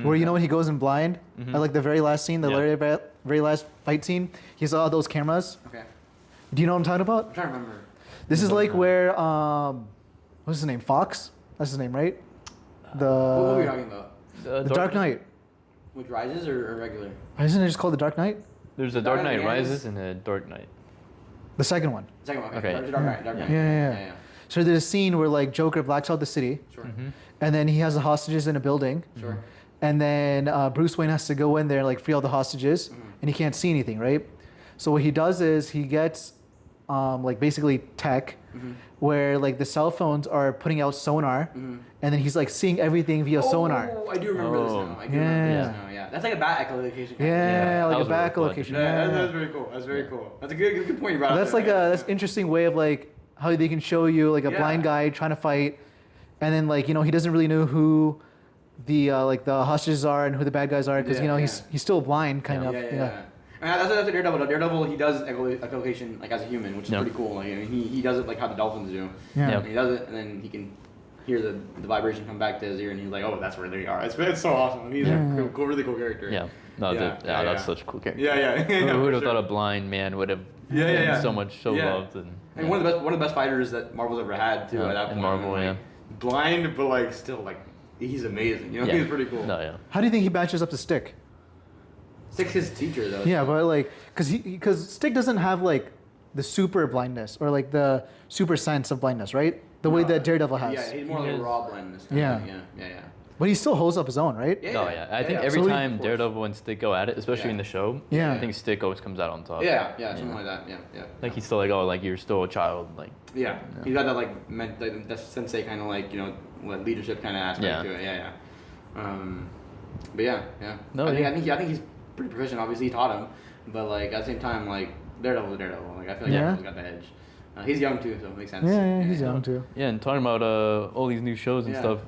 where you know when he goes in blind, at like the very last scene, the Yeah. very last fight scene, he saw those cameras. Okay. Do you know what I'm talking about? I'm trying to remember. This is like where what's his name? Fox? That's his name, right? What were we The talking about? the Dark Knight. Which Rises or regular? Isn't it just called the Dark Knight? There's a Dark Dark Knight Knight Rises and a Dark Knight. The second one. Second one. Okay. Dark Knight. Dark Knight. Yeah. So there's a scene where like Joker blacks out the city, Sure. and then he has the hostages in a building, Sure. and then Bruce Wayne has to go in there and like free all the hostages, and he can't see anything, right? So what he does is he gets like basically tech, where like the cell phones are putting out sonar, and then he's like seeing everything via sonar. Oh, I do remember this now. I do remember this now. Yeah, that's like a bat echolocation. Yeah, that like was a really back cool. location. Yeah, Yeah, that's very cool. That's very cool. That's a good point you brought up. that's like that's an interesting way of like how they can show you like a blind guy trying to fight, and then like he doesn't really know who the like the hostages are and who the bad guys are because he's still blind kind of. Yeah. And that's what Daredevil. Daredevil, he does echolocation like as a human, which is pretty cool. Like he does it like how the dolphins do. Yeah. And he does it, and then he can hear the vibration come back to his ear, and he's like, oh, that's where they are. It's so awesome. He's a really cool character. Yeah. No, that's such a cool character. Yeah. Who would have thought a blind man would have been so loved and one of the best fighters that Marvel's ever had too at that point. In Marvel, like, blind, but like still like he's amazing. He's pretty cool. No, yeah. How do you think he matches up to Stick? Stick's his teacher though. Yeah, but like, because Stick doesn't have like the super blindness or like the super sense of blindness, right? The way that Daredevil has. Yeah, he's more like a raw blindness. Yeah. Yeah. But he still holds up his own, right? I think every time Daredevil and Stick go at it, especially in the show, I think Stick always comes out on top. Yeah, something like that. Yeah. Like he's still like, oh, like you're still a child, like. Yeah. He's got that like that sensei kind of like leadership kind of aspect to it. Yeah. But yeah. No, I think he's pretty proficient. Obviously, he taught him, but like at the same time, like Daredevil's Daredevil. Like I feel like Daredevil's got the edge. He's young too, so it makes sense. Yeah, he's young too. Yeah, and talking about all these new shows and stuff.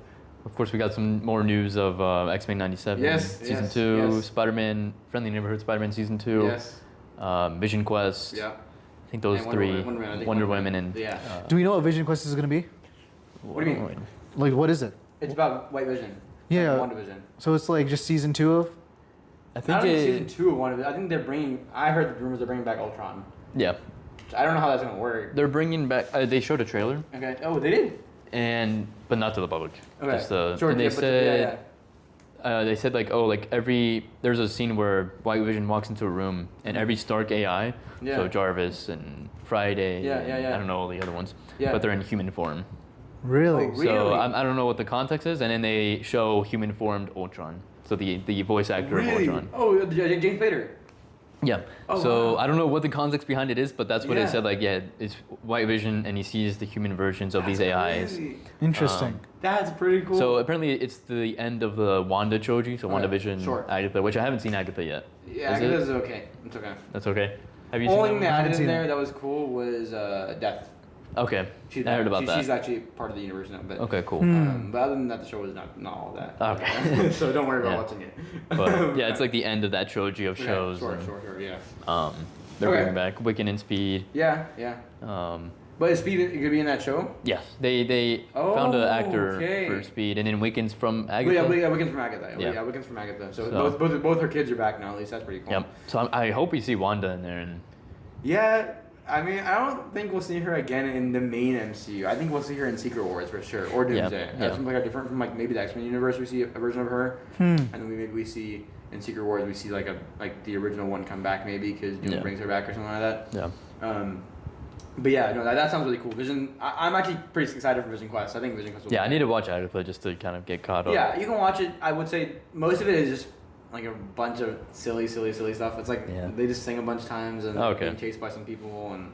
Of course, we got some more news of X-Men 97 season 2, Spider-Man, Friendly Neighborhood Spider-Man season 2, Vision Quest. Yeah. I think those three, Wonder Woman and. Do we know what Vision Quest is gonna be? What do you mean? Like, what is it? It's about White Vision. Yeah. WandaVision. So it's like just season 2 of. I think I don't think season 2 of WandaVision. I think they're bringing. I heard the rumors they're bringing back Ultron. Yeah. I don't know how that's gonna work. They're bringing back. They showed a trailer. Okay. Oh, they did. But not to the public. Okay. Just, sure. And they said. They said there's a scene where White Vision walks into a room and every Stark AI, so Jarvis and Friday, and I don't know all the other ones, but they're in human form. Really? Oh, really? So I don't know what the context is, and then they show human formed Ultron, so the voice actor of Ultron. Oh, James Spader. Yeah. Oh, so wow. I don't know what the context behind it is, but that's what it said. Like, it's White Vision, and he sees the human versions of these AIs. Crazy. Interesting. That's pretty cool. So apparently it's the end of the Wanda trilogy, so WandaVision, Agatha, which I haven't seen Agatha yet. Yeah, Agatha's okay. It's okay. That's okay. Have you Only seen thing that? they added in there that was cool was Death. Okay. I heard about that. She's actually part of the universe now. But, okay, cool. But other than that, the show was not all that. Okay. So don't worry about watching it. But yeah, it's like the end of that trilogy of shows. Sure, yeah. They're bringing back Wiccan and Speed. Yeah. But is Speed going to be in that show? Yes. They found an actor for Speed, and then Wiccan's from Agatha. Yeah, Wiccan's from Agatha. Yeah, Wiccan's from Agatha. So both her kids are back now, at least. That's pretty cool. Yep. So I hope we see Wanda in there. And yeah. I mean, I don't think we'll see her again in the main MCU. I think we'll see her in Secret Wars for sure, or Doomsday. From like a different from like maybe the X-Men universe. We see a version of her, and then maybe we see in Secret Wars we see like the original one come back maybe because Doom brings her back or something like that. Yeah. But yeah, no, that sounds really cool. Vision, I'm actually pretty excited for Vision Quest. I think Vision Quest will be I need to watch Agatha just to kind of get caught up. Yeah, you can watch it. I would say most of it is just like a bunch of silly stuff. It's like they just sing a bunch of times and being chased by some people, and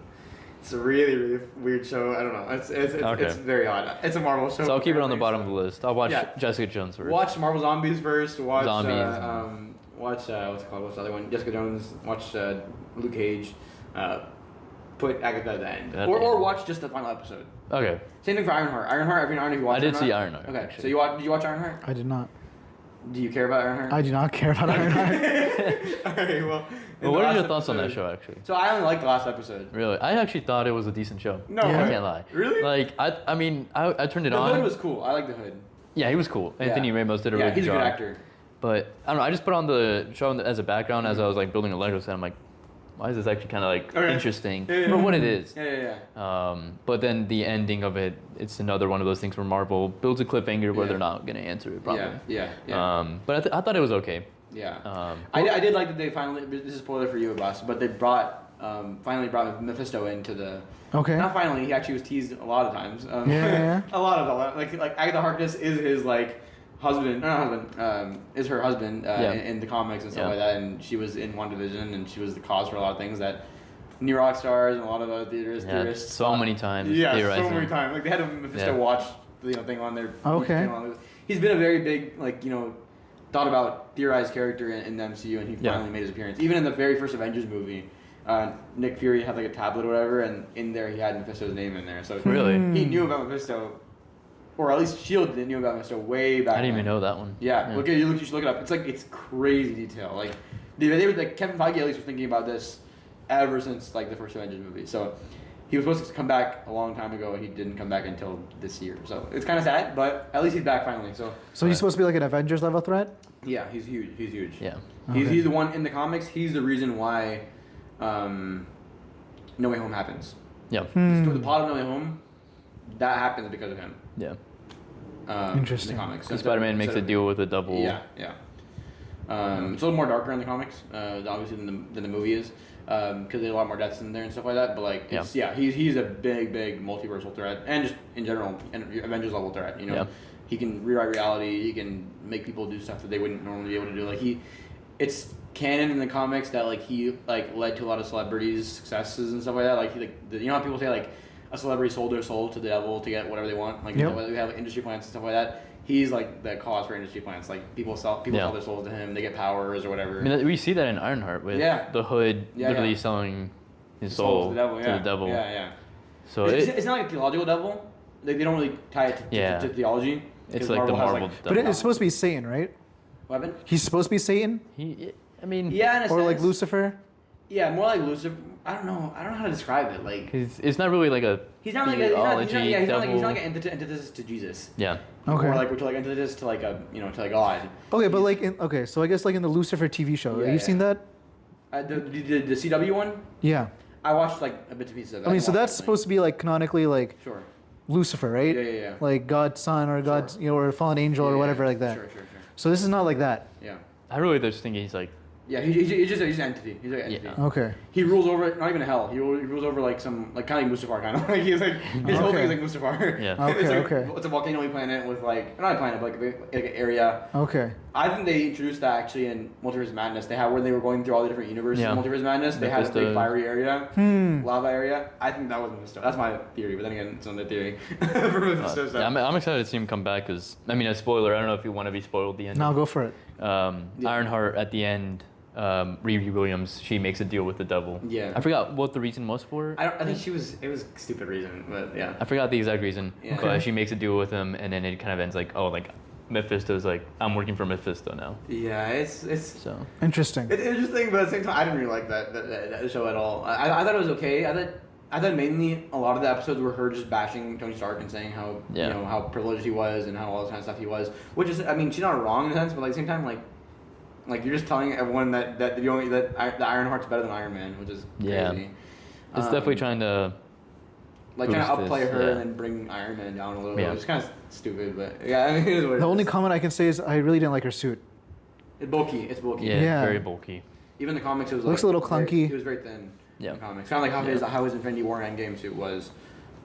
it's a really, really weird show. I don't know. It's very odd. It's a Marvel show. So I'll keep it on the bottom of the list. I'll watch Jessica Jones first. Watch Marvel Zombies first. Watch Zombies. Watch what's it called? What's the other one? Jessica Jones. Watch Luke Cage. Put Agatha at the end, or watch just the final episode. Okay. Same thing for Ironheart. If you watch. I did see Ironheart. Okay, actually. so did you watch Ironheart? I did not. Do you care about Ironheart? I do not care about Ironheart. Okay, well. Well, what are your thoughts on that show, actually? So I only liked the last episode. Really? I actually thought it was a decent show. No, I can't lie. Really? Like, I mean, I turned it on. The Hood was cool. I like the Hood. Yeah, he was cool. Anthony Ramos did a really good job. Yeah, he's a good actor. But, I don't know, I just put on the show as a background as I was, like, building a Lego set. I'm like, why is this actually kind of, like, interesting for what it is? Yeah. But then the ending of it, it's another one of those things where Marvel builds a cliffhanger where they're not going to answer it probably. Yeah. But I thought it was okay. Yeah. I did like that they finally, this is a spoiler for you, boss, but they finally brought Mephisto into the... Okay. Not finally, he actually was teased a lot of times. A lot. Like Agatha Harkness is his, like, is her husband in the comics and stuff like that, and she was in WandaVision, and she was the cause for a lot of things that New Rockstars and a lot of other theorists. So many times. Yeah, so theorizing. many times. Like they had a Mephisto watch thing on their Okay. channel. He's been a very big thought about theorized character in the MCU, and he finally made his appearance. Even in the very first Avengers movie, Nick Fury had like a tablet or whatever, and in there he had Mephisto's name in there. So Really? he knew about Mephisto, or at least Shield knew about Mephisto way back. I didn't then. even know that one. Yeah, you should look it up. It's crazy detail. Like they were like Kevin Feige at least was thinking about this ever since like the first Avengers movie. So he was supposed to come back a long time ago, and he didn't come back until this year. So it's kind of sad, but at least he's back finally. So he's supposed to be like an Avengers level threat. yeah, he's huge. He's huge. Yeah. He's the one in the comics. He's the reason why No Way Home happens. Yeah. The plot of No Way Home, that happens because of him. Yeah. Interesting. In the comics. So Spider-Man makes a deal with a devil. Yeah. It's a little more darker in the comics, obviously than the movie is, because there's a lot more deaths in there and stuff like that. But like, he's a big multiversal threat, and just in general, an Avengers level threat. He can rewrite reality. He can make people do stuff that they wouldn't normally be able to do. Like it's canon in the comics that like he like led to a lot of celebrities' successes and stuff like that. Like how people say like a celebrity sold their soul to the devil to get whatever they want. Like we have like, industry plants and stuff like that. He's like the cause for industry plants. Like people sell their souls to him. They get powers or whatever. I mean, we see that in Ironheart with the Hood literally selling his soul to the devil. Yeah. So it's not like a theological devil. Like they don't really tie it to theology. It's like the Marvel devil. But it's supposed to be Satan, right? What happened? He's supposed to be Satan? Yeah, in a or sense. like Lucifer? Yeah, more like Lucifer. I don't know how to describe it. Like it's not really like a he's not like he's not like an antithesis to Jesus. Yeah. Okay. Or like antithesis to like a to like God. Okay, but like so I guess like in the Lucifer TV show, you've seen that? The CW one. Yeah. I watched like a bit of pieces of it. I mean, so that's supposed to be like canonically like sure. Lucifer, right? Yeah. Like God's son or God's or a fallen angel or whatever like that. Sure. So this is not like that. Yeah. I really just think he's like. Yeah, he's just an entity. He's like an entity. Yeah. Okay. He rules over not even hell. He rules over like some like kind of like Mustafar kind of like he's like his whole thing is like Mustafar. Yeah. Okay. It's a volcano planet with like not a planet but like an area. Okay. I think they introduced that actually in Multiverse of Madness. They had when they were going through all the different universes in Multiverse of Madness. They had a big fiery area, lava area. I think that was Mephisto. That's my theory, but then again, it's another theory for Mephisto stuff. I'm excited to see him come back because I mean a spoiler. I don't know if you want to be spoiled the end. No, go for it. Ironheart at the end. Riri Williams, she makes a deal with the devil. Yeah. I forgot what the reason was for it. I think it was a stupid reason, but yeah. I forgot the exact reason. Yeah. But she makes a deal with him, and then it kind of ends like, oh, like Mephisto's like, I'm working for Mephisto now. Yeah, it's So interesting. It's interesting, but at the same time, I didn't really like that show at all. I thought it was okay. I thought mainly a lot of the episodes were her just bashing Tony Stark and saying how how privileged he was and how all this kind of stuff he was. Which is, I mean, she's not wrong in a sense, but at the same time, like you're just telling everyone that the Ironheart's better than Iron Man, which is crazy. Yeah. It's definitely trying to trying to upplay this, her and then bring Iron Man down a little bit. Yeah. It's kind of stupid, but yeah, I mean, it is what it The only is. comment I can say is I really didn't like her suit. It's bulky. It's bulky. Yeah, very bulky. Even the comics, it was Looks a little clunky. It was very thin. Yeah. In the comics, kind of like how his Infinity War Endgame suit was.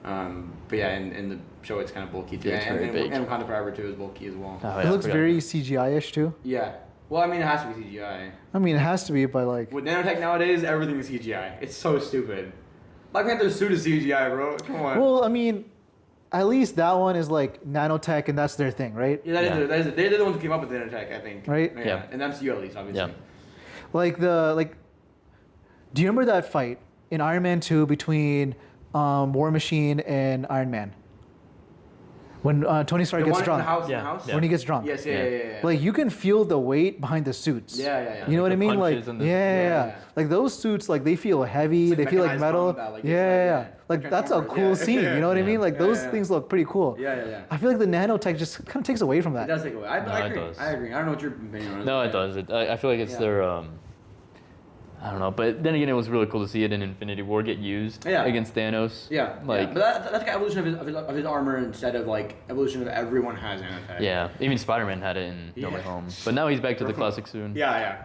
But yeah, in the show it's kind of bulky too. Yeah, it's very big. And Wakanda Forever too is bulky as well. Oh, It yeah, looks I forgot. very CGI-ish too. Yeah. Well, I mean, it has to be CGI. I mean, it has to be, but like. With nanotech nowadays, everything is CGI. It's so stupid. Black Panther's suit is CGI, bro. Come on. Well, I mean, at least that one is like nanotech, and that's their thing, right? Yeah, that is they're the ones who came up with nanotech, I think. Right? Yeah. In the MCU at least, obviously. Yeah. Do you remember that fight in Iron Man 2 between War Machine and Iron Man? When Tony Stark The gets one drunk. in the house. Yeah. In the house? Yeah. When he gets drunk. Yes, yeah. Like you can feel the weight behind the suits. Yeah. You know what I The mean? Like punches and the- yeah. Like those suits, like they feel heavy. It's like They feel like mechanized metal. combat, like, yeah. it's Like like that's a Transformers, cool yeah. scene. You know what I mean? Like those Yeah. things look pretty cool. Yeah. I feel like the nanotech just kind of takes away from It that. does take away. I it agree. does. I agree. I don't know what your opinion on it. No, it does. I feel like it's their. I don't know, but then again, it was really cool to see it in Infinity War get used against Thanos. Yeah, Like, but that's like evolution of his armor instead of like evolution of everyone has nanotech. yeah, even Spider-Man had it in No Way Home, but now he's back to the classic suit. Yeah.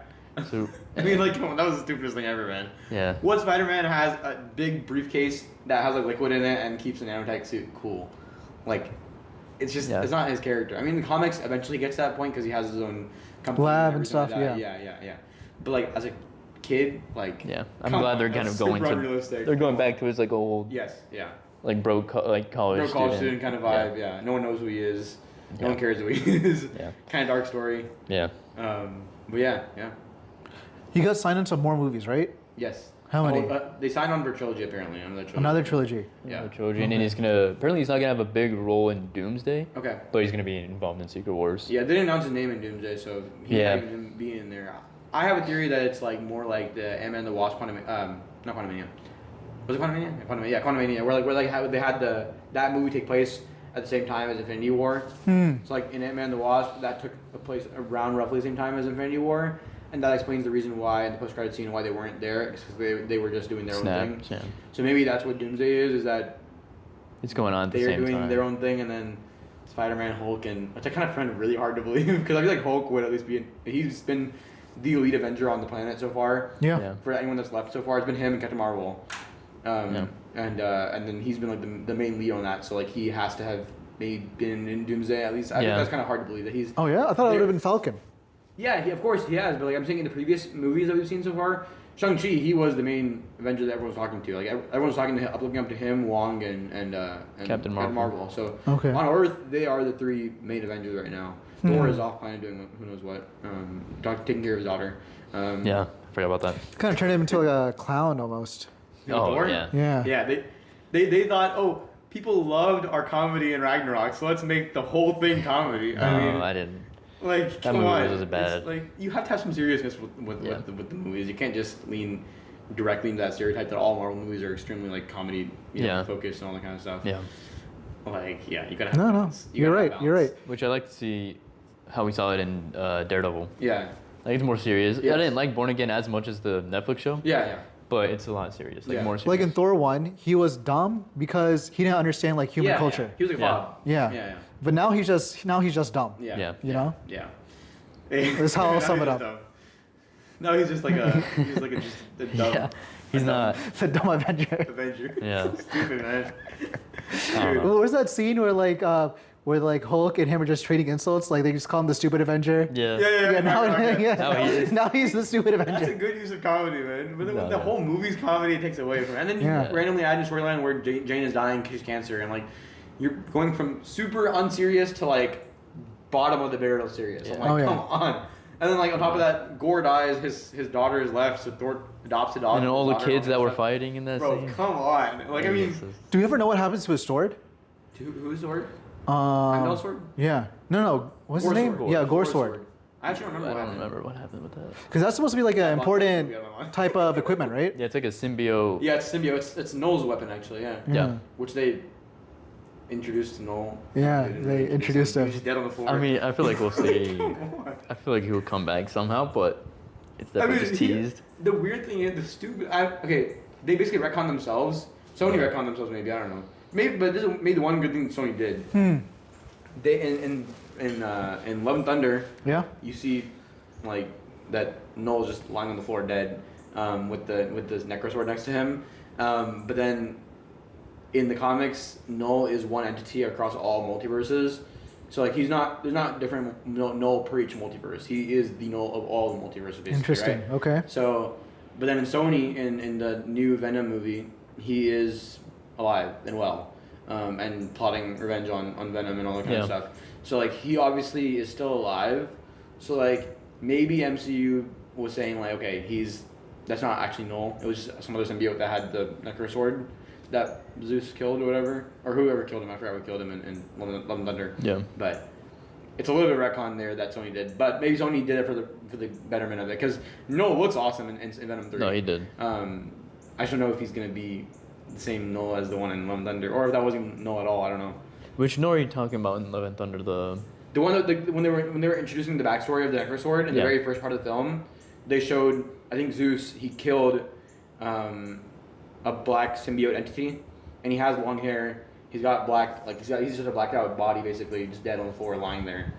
So, I mean, like, come on, that was the stupidest thing ever, man. yeah. What Spider-Man has a big briefcase that has like liquid in it and keeps a nanotech suit cool. Like, it's just it's not his character. I mean, the comics eventually gets to that point because he has his own company Lab and everything like stuff, that. Yeah. But like as a kid, like Yeah, I'm come glad on, they're kind that's of going super to. unrealistic. They're going Come on. back to his like old, Yes, yeah. like like college No college student. student kind of vibe. Yeah. No one knows who he is. No Yeah. one cares who he is. Yeah. Kind of dark story. Yeah. But yeah. He got signed into more movies, right? Yes. How many? They signed on for trilogy apparently. Another trilogy. Yeah. The trilogy, and then he's apparently he's not gonna have a big role in Doomsday, Okay. but he's gonna be involved in Secret Wars. Yeah, they didn't announce his name in Doomsday, so he Yeah. might even be in there. I have a theory that it's like more like the Ant-Man and the Wasp not Quantumania. Was it Quantumania? Yeah, Quantumania. Yeah, Quantumania. Where they had that movie take place at the same time as Infinity War. So like in Ant-Man and the Wasp, that took place around roughly the same time as Infinity War. And that explains the reason why in the post-credit scene why they weren't there, because they were just doing their own thing. Yeah. So maybe that's what Doomsday is that It's going on at the they're same doing time. their own thing, and then Spider-Man, Hulk, which I kind of find really hard to believe because I feel like Hulk would at least he's been the lead Avenger on the planet so far. Yeah. For anyone that's left so far, it's been him and Captain Marvel, Yeah. and then he's been like the main lead on that. So like he has to have maybe been in Doomsday at least. I think Yeah. that's kind of hard to believe that he's. Oh yeah, I thought it would there. have been Falcon. Yeah, of course he has, but like I'm saying in the previous movies that we've seen so far, Shang-Chi, he was the main Avenger that everyone was talking to. Like everyone was talking to him, looking up to him, Wong, and Captain Marvel. So Okay. on Earth, they are the three main Avengers right now. Thor is off planet doing who knows what, taking care of his daughter. Yeah, I forgot about that. Kind of turned him into like a clown almost. Oh Thor? yeah. Yeah. Yeah, they thought, oh, people loved our comedy in Ragnarok, so let's make the whole thing comedy. No, I mean, I didn't. like, That come movie on. was bad. It's like you have to have some seriousness with Yeah. the movies. You can't just lean directly into that stereotype that all Marvel movies are extremely like comedy, Yeah. focused and all that kind of stuff. Yeah. Like, yeah, you gotta have No, balance. you're gotta right. have You're right. balance. Which I like to see how we saw it in Daredevil. Yeah. Like it's more serious. Yes. I didn't like Born Again as much as the Netflix show, Yeah. but it's a lot serious. Like Yeah. more serious. Like in Thor 1, he was dumb because he didn't understand like human Yeah, culture. Yeah. He was like a Yeah. fob. Yeah. Yeah. But now he's just dumb. Yeah. Yeah. You know? Yeah. That's how I'll Now sum he's it just up. dumb. No, he's just like just a dumb yeah, he's not. The dumb Avenger. Avenger. Yeah. Stupid, man. I don't know. Well, where's that scene where like Hulk and him are just trading insults? Like they just call him the stupid Avenger. Yeah. Yeah, now, okay. yeah, Now he is. now he's the stupid That's a Avenger. good use of comedy, man. But No, the no. whole movie's comedy it takes away from it. And then you Yeah. randomly add in a storyline where Jane is dying because she's cancer, and like you're going from super unserious to like bottom of the barrel serious. I'm Yeah. like, Oh, yeah. come on. And then like on top of that, Gore dies. His daughter is left, so Thor adopts a daughter. And all the his daughter, kids all that were stuff. fighting in that Bro, scene. come on. Like I mean, Do you ever know what happens to his sword? who's sword? Um, Heimdall's sword? Yeah. No. What's Gore's his name? sword. Yeah, Gore's Gore's sword. I actually don't remember I what don't happened. remember what happened with that. Because that's supposed to be like an important Yeah, type of equipment, right? Yeah, it's like a symbiote. Yeah, it's symbiote. It's Null's weapon actually. Yeah. Yeah. Which they introduced to Null. Yeah, didn't they introduced him. He's just dead on the floor. I mean, I feel like we'll see. Come on. I feel like he will come back somehow, but it's definitely just teased. The weird thing is the stupid. Okay, they basically retcon themselves. Sony retcon themselves, maybe I don't know. Maybe, but this is maybe the one good thing Sony did. They in Love and Thunder, Yeah. you see like that Null's just lying on the floor dead, with this necrosword next to him. But then in the comics, Null is one entity across all multiverses. So like there's not different Null per each multiverse. He is the Null of all the multiverses basically. Interesting. Right? Okay. So, but then in Sony, in the new Venom movie, he is alive and well, and plotting revenge on Venom and all that kind of Yeah. stuff. So like he obviously is still alive. So like maybe MCU was saying like, okay, that's not actually Null. It was just some other symbiote that had the Necro sword that Zeus killed or whatever, or whoever killed him. I forgot who killed him in Love and Thunder. Yeah. But it's a little bit of retcon there that Sony did, but maybe Sony did it for the betterment of it because Null looks awesome in Venom 3. No, he did. I just don't know if he's gonna be the same Null as the one in Love and Thunder, or if that wasn't Null at all. I don't know. Which Nor are you talking about in Love and Thunder? The one that when they were introducing the backstory of the Necro Sword in the Yeah. very first part of the film, they showed I think Zeus he killed a black symbiote entity, and he has long hair. He's got black he's just a blacked out body basically, just dead on the floor lying there,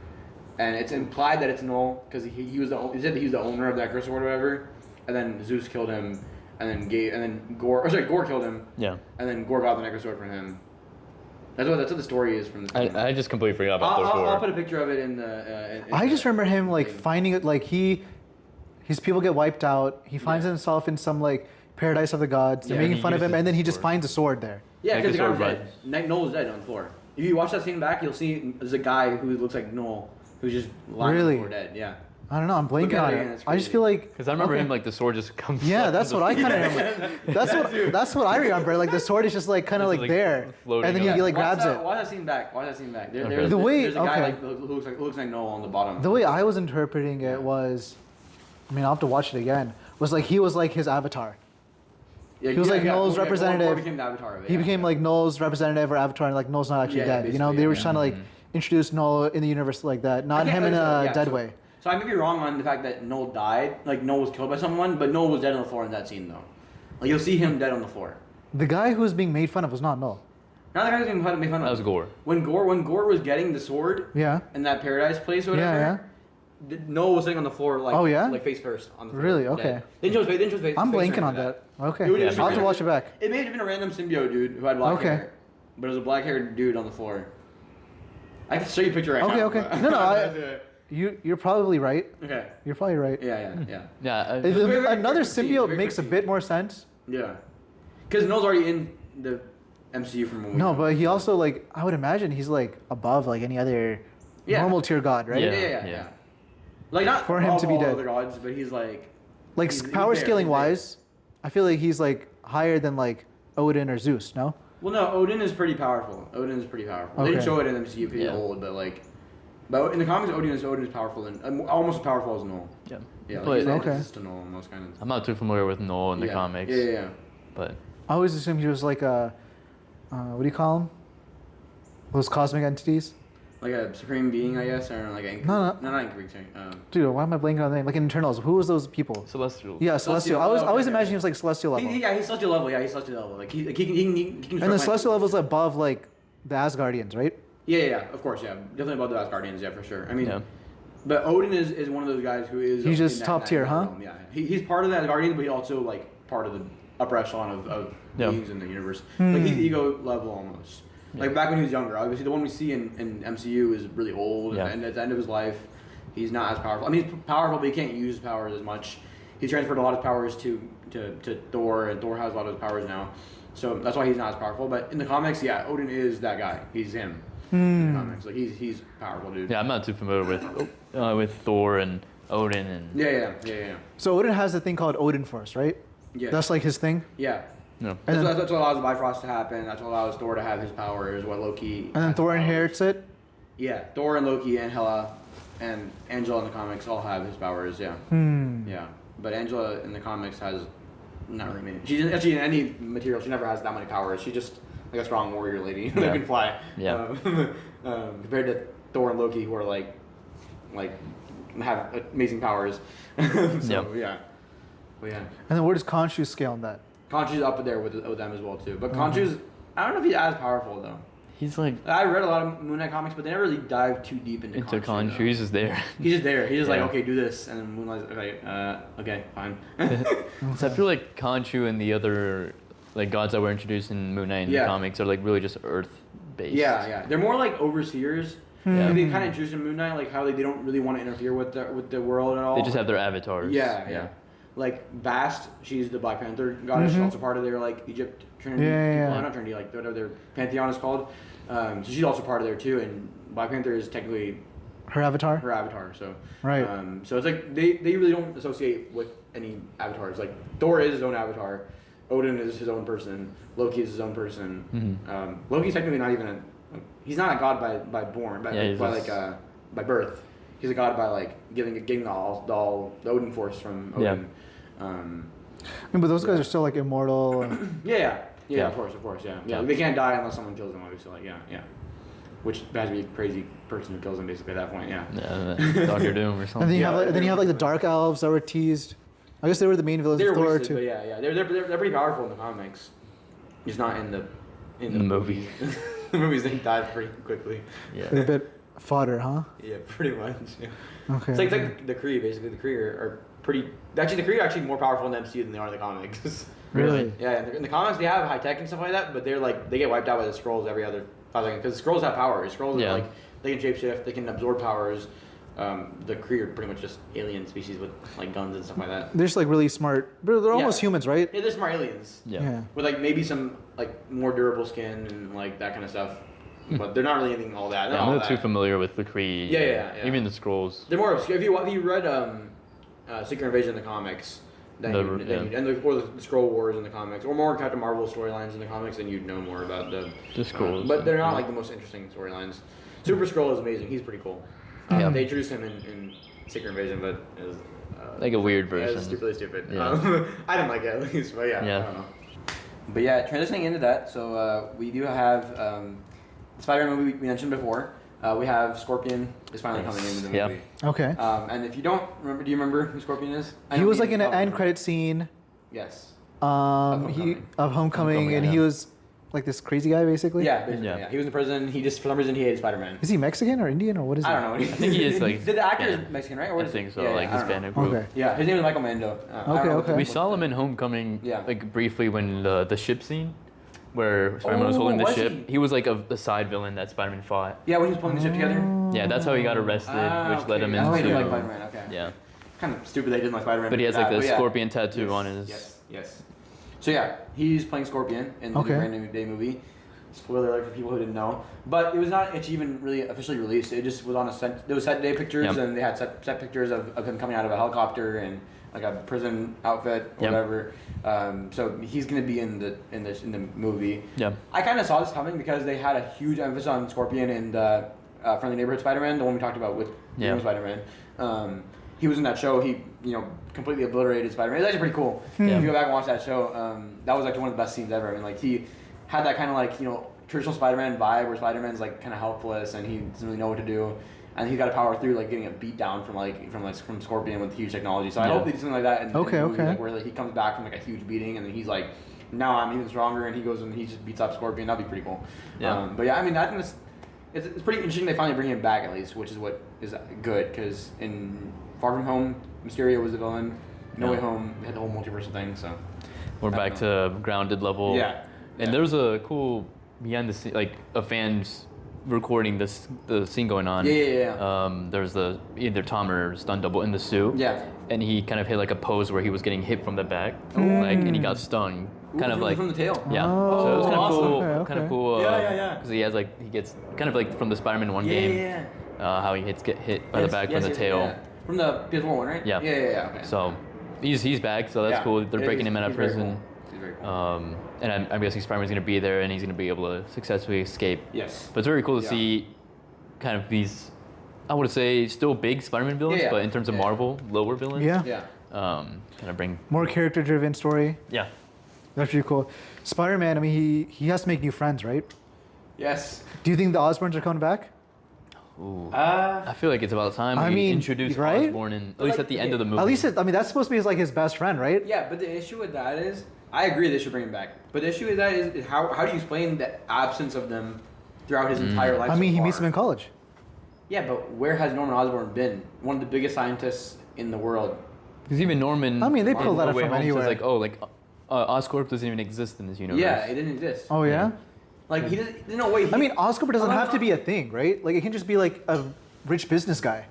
and it's implied that it's Null because he said that he was the owner of that Necro Sword or whatever, and then Zeus killed him, and then Gore killed him, Yeah. and then Gore got the Necro Sword from him. That's what the story is from the film. I just completely forgot about those I'll four. put a picture of it in the. I just remember him like thing. finding it like he his people get wiped out. He finds himself in some like paradise of the gods. They're Yeah, making he fun of him, uses and then he the just sword. finds a sword there. Yeah, Like because the the guy was sword dead. Noel was dead on the floor. If you watch that scene back, you'll see there's a guy who looks like Noel who's just lying Really? on the floor dead. Yeah. I don't know. I'm blanking at on it it. again, it's I just crazy. feel like Because I remember okay. him like the sword just comes. Yeah, like, that's from what the- I kind of remember. That's what I remember. Like the sword is just like kind of It's, like like, there, floating and then up. he like watch grabs that, it. Watch that scene back. Watch that scene back. Okay. There's The way- there's a guy okay. like who looks like Noel on the bottom. The way I was interpreting it was, I mean, I'll have to watch it again. Was like he was like his avatar. Yeah, He was like Noel's Or representative. became the avatar of it. He became like Noel's representative or avatar, and like Noel's not actually Yeah, dead. You know, they were basically, trying to like introduce Noel in the universe like that, not him in a dead way. So I may be wrong on the fact that Noel died, like Noel was killed by someone, but Noel was dead on the floor in that scene though. Like you'll see him dead on the floor. The guy who was being made fun of was not Noel. Not the guy who's being made fun of. That was Gore. When Gore was getting the sword Yeah. in that paradise place or Yeah, whatever. Noel was sitting on the floor like Oh, yeah? like face first on the floor. Really? dead. Okay. Didn't show his face. Didn't show his face. I'm face or blanking on anything that. like Okay. It would- Yeah, it I'll have to was- watch it back. It may have been a random symbiote dude who had black Okay. hair, but it was a black haired dude on the floor. I can show you a picture right Okay, now. okay. but- No, you're probably right. okay. You're probably right. Yeah. Yeah. If Very, very another quick scene, symbiote very makes a quick bit scene. more sense. Yeah. Because Noel's already in the MCU from when we No, know. but he also like I would imagine he's like above like any other Yeah. normal tier god, right? Yeah. Like not For him to be all dead. other gods, but he's like Like he's power there, scaling he's there. wise, I feel like he's like higher than like Odin or Zeus. No. Well, no, Odin is pretty powerful. Odin is pretty powerful. They didn't Okay. show it in MCU because he's Yeah. old, but like, but in the comics, Odin is powerful and almost as powerful as Noel. Yeah. Yeah, like But he's the Okay. antithesis to Noel almost kind of. I'm not too familiar with Noel in the Yeah. comics. Yeah. But I always assumed he was like a what do you call them? Those cosmic entities. Like a supreme being, I guess, or like a No. not Incubus, sorry. Dude, why am I blanking on the name? Like in Eternals, who was those people? Celestial. Yeah, Celestial. I Oh, always okay, always okay. imagine he was like Celestial level. He's celestial level. Yeah, he's celestial level. Like he can And the construct Celestial planets. level is above like the Asgardians, right? Yeah, of course, yeah, definitely above the Asgardians, yeah, for sure. I mean, Yeah. but Odin is one of those guys who is He's in just top tier, huh? realm, yeah, he's part of the Asgardians, but he's also like part of the upper echelon of Yeah. beings in the universe. Like he's ego level almost. Like Yeah. back when he was younger, obviously the one we see in MCU is really old, Yeah. and at the end of his life, he's not as powerful. I mean, he's powerful, but he can't use his powers as much. He transferred a lot of powers to Thor, and Thor has a lot of his powers now. So that's why he's not as powerful. But in the comics, yeah, Odin is that guy. He's him. In the comics, like he's powerful, dude. Yeah, I'm not too familiar with Thor and Odin and. Yeah. So Odin has a thing called Odin Force, right? Yeah. That's like his thing. Yeah. No. And then, That's what allows the Bifrost to happen. That's what allows Thor to have his powers. What Loki. and then has Thor powers. inherits it. Yeah, Thor and Loki and Hela and Angela in the comics all have his powers. Yeah. Yeah, but Angela in the comics has not really many. She's actually in any material. She never has that many powers. She's just like a strong warrior lady that Yeah. can fly. Yeah. Compared to Thor and Loki, who are like have amazing powers. So yeah. But yeah. And then where does Khonshu scale in that? Khonshu's up there with them as well too. But Khonshu's, I don't know if he's as powerful though. He's like I read a lot of Moon Knight comics, but they never really dive too deep into Khonshu. though. He's just there. He's just there. He's just Yeah. like, okay, do this, and then Moonlight's like, okay, fine. So I feel like Khonshu and the other like gods that were introduced in Moon Knight in Yeah. the comics are like really just Earth based. yeah. They're more like overseers. Yeah. Like, they kind of introduced in Moon Knight, like how they don't really want to interfere with the world at all. They just have their avatars. Yeah. Like Bast, she's the Black Panther goddess. She's also part of their like Egypt Trinity. Yeah. Well, not Trinity, like whatever their pantheon is called. So she's also part of there too, and Black Panther is technically Her avatar. her avatar. So Right. So it's like they really don't associate with any avatars. Like Thor is his own avatar, Odin is his own person, Loki is his own person. Loki's technically not even he's not a god by born, by Yeah, he's by just- like by birth. He's a god by like getting the Odin force from Odin. I mean, but those guys are still like immortal. Yeah, Yeah. of course, yeah. Yeah. They can't die unless someone kills them, obviously. Like, yeah. Which has to be a crazy person who kills them, basically, at that point, yeah. Yeah, Doctor Doom or something. And then you Yeah. have like, then you have like the dark elves that were teased. I guess they were the main villains They're of Thor wasted, too. but yeah. They're pretty powerful in the comics. Just not in the In the movie. The movies, they die pretty quickly. They're Yeah. a bit fodder, huh? Yeah, pretty much. Yeah. Okay. It's like the Kree, basically. The Kree are pretty... Actually, the Kree are actually more powerful in the MCU than they are in the comics. Really? Yeah, in the comics they have high tech and stuff like that, but they're like they get wiped out by the Skrulls every other 5 seconds because Skrulls have powers. Skrulls Yeah. are like they can shapeshift, they can absorb powers. the Kree are pretty much just alien species with like guns and stuff like that. They're just like really smart. They're almost humans, right? Yeah, they're smart aliens. Yeah. With like maybe some like more durable skin and like that kind of stuff. But they're not really anything all that. I'm not too familiar with the Kree. Yeah. Even the Skrulls. They're more obscure. If you read Secret Invasion in the comics, then or the Skrull Wars in the comics, or more Captain Marvel storylines in the comics, then you'd know more about the Skrulls. but they're not like the most interesting storylines. Super Skrull is amazing. He's pretty cool. They introduced him in Secret Invasion, but it was like a weird version. It was really stupid. Yeah. I didn't like it at least, but yeah. Yeah. I don't know. But yeah, transitioning into that, so we do have the Spider-Man movie we mentioned before. We have Scorpion is finally coming into the movie. Yeah. Okay. And if you don't remember, do you remember who Scorpion is? He was like in an end credit scene. Yes. Of Homecoming, and he was like this crazy guy, basically. Yeah, He was in prison. He just, for some reason, he hated Spider-Man. Is he Mexican or Indian or what is he? I don't know. I think he is like. The actor yeah. is Mexican, right? Or I think so, yeah, like I don't Hispanic know. group. Okay. Yeah, his name is Michael Mando. Okay. We saw him in Homecoming, Yeah. like briefly when the ship scene, where Spider-Man was holding the was ship. He was like the side villain that Spider-Man fought. Yeah, when he was pulling the ship together. Yeah, that's how he got arrested, which led him That's why he didn't like into. Spider-Man. Okay. Yeah, Kind of stupid they didn't like Spider-Man. but he has for like that, the but scorpion tattoo on his. Yes. So yeah, he's playing Scorpion in the Brand New Day movie. Spoiler alert for people who didn't know. But it was not even really officially released. It just was on a set. There was set day pictures, and they had set pictures of him coming out of a helicopter and like a prison outfit or whatever. So he's gonna be in the movie. Yeah. I kind of saw this coming because they had a huge emphasis on Scorpion in the Friendly Neighborhood Spider-Man, the one we talked about with Spider-Man. He was in that show. He completely obliterated Spider-Man. It's actually pretty cool. Yeah. If you go back and watch that show, that was like one of the best scenes ever. I mean, like he had that kind of like traditional Spider-Man vibe where Spider-Man's like kind of helpless and he doesn't really know what to do, and he got to power through like getting a beat down from Scorpion with huge technology. So I hope they do something like that in the movie, like, where like, he comes back from like a huge beating and then he's like, now I'm even stronger, and he goes and he just beats up Scorpion. That'd be pretty cool. But yeah, I mean, I think it's pretty interesting they finally bring him back at least, which is what is good, because in Far From Home, Mysterio was the villain. No Way Home had the whole multiversal thing, so we're back to grounded level. Yeah. And there was a cool behind the scene, like a fan's recording the scene going on. There was either Tom or stunt double in the suit. Yeah. And he kind of hit like a pose where he was getting hit from the back, like, and he got stung. Kind of like from the tail. Yeah. So it was kind of awesome. cool. Okay. Kind of cool. Yeah. Because he gets kind of like from the Spider-Man 1 game. How he get hit by the back from the tail. Yeah. From the PS4 one, right? Yeah. Yeah. Okay. So he's back. So that's cool. They're breaking him out of prison. He's very cool. And I'm guessing Spider-Man's gonna be there, and he's gonna be able to successfully escape. Yes. But it's very cool to see, kind of these, I would say, still big Spider-Man villains, but in terms of Marvel, lower villains. Yeah. Kind of bring more character-driven story. Yeah. That's pretty cool. Spider-Man, I mean, he has to make new friends, right? Yes. Do you think the Osborns are coming back? Ooh. I feel like it's about time we introduce Osborn, at least at the end of the movie. At least, that's supposed to be like his best friend, right? Yeah, but the issue with that is, I agree they should bring him back. But the issue with that is how do you explain the absence of them throughout his entire life? I mean, so he far? meets him in college. Yeah, but where has Norman Osborn been? One of the biggest scientists in the world. Because even Norman. I mean, they pulled that up No Way from Home anywhere. says like, Oscorp doesn't even exist in this universe. Yeah, it didn't exist. Oh yeah. Like there's no way. I mean, Oscorp doesn't have to be a thing, right? Like it can just be like a rich business guy.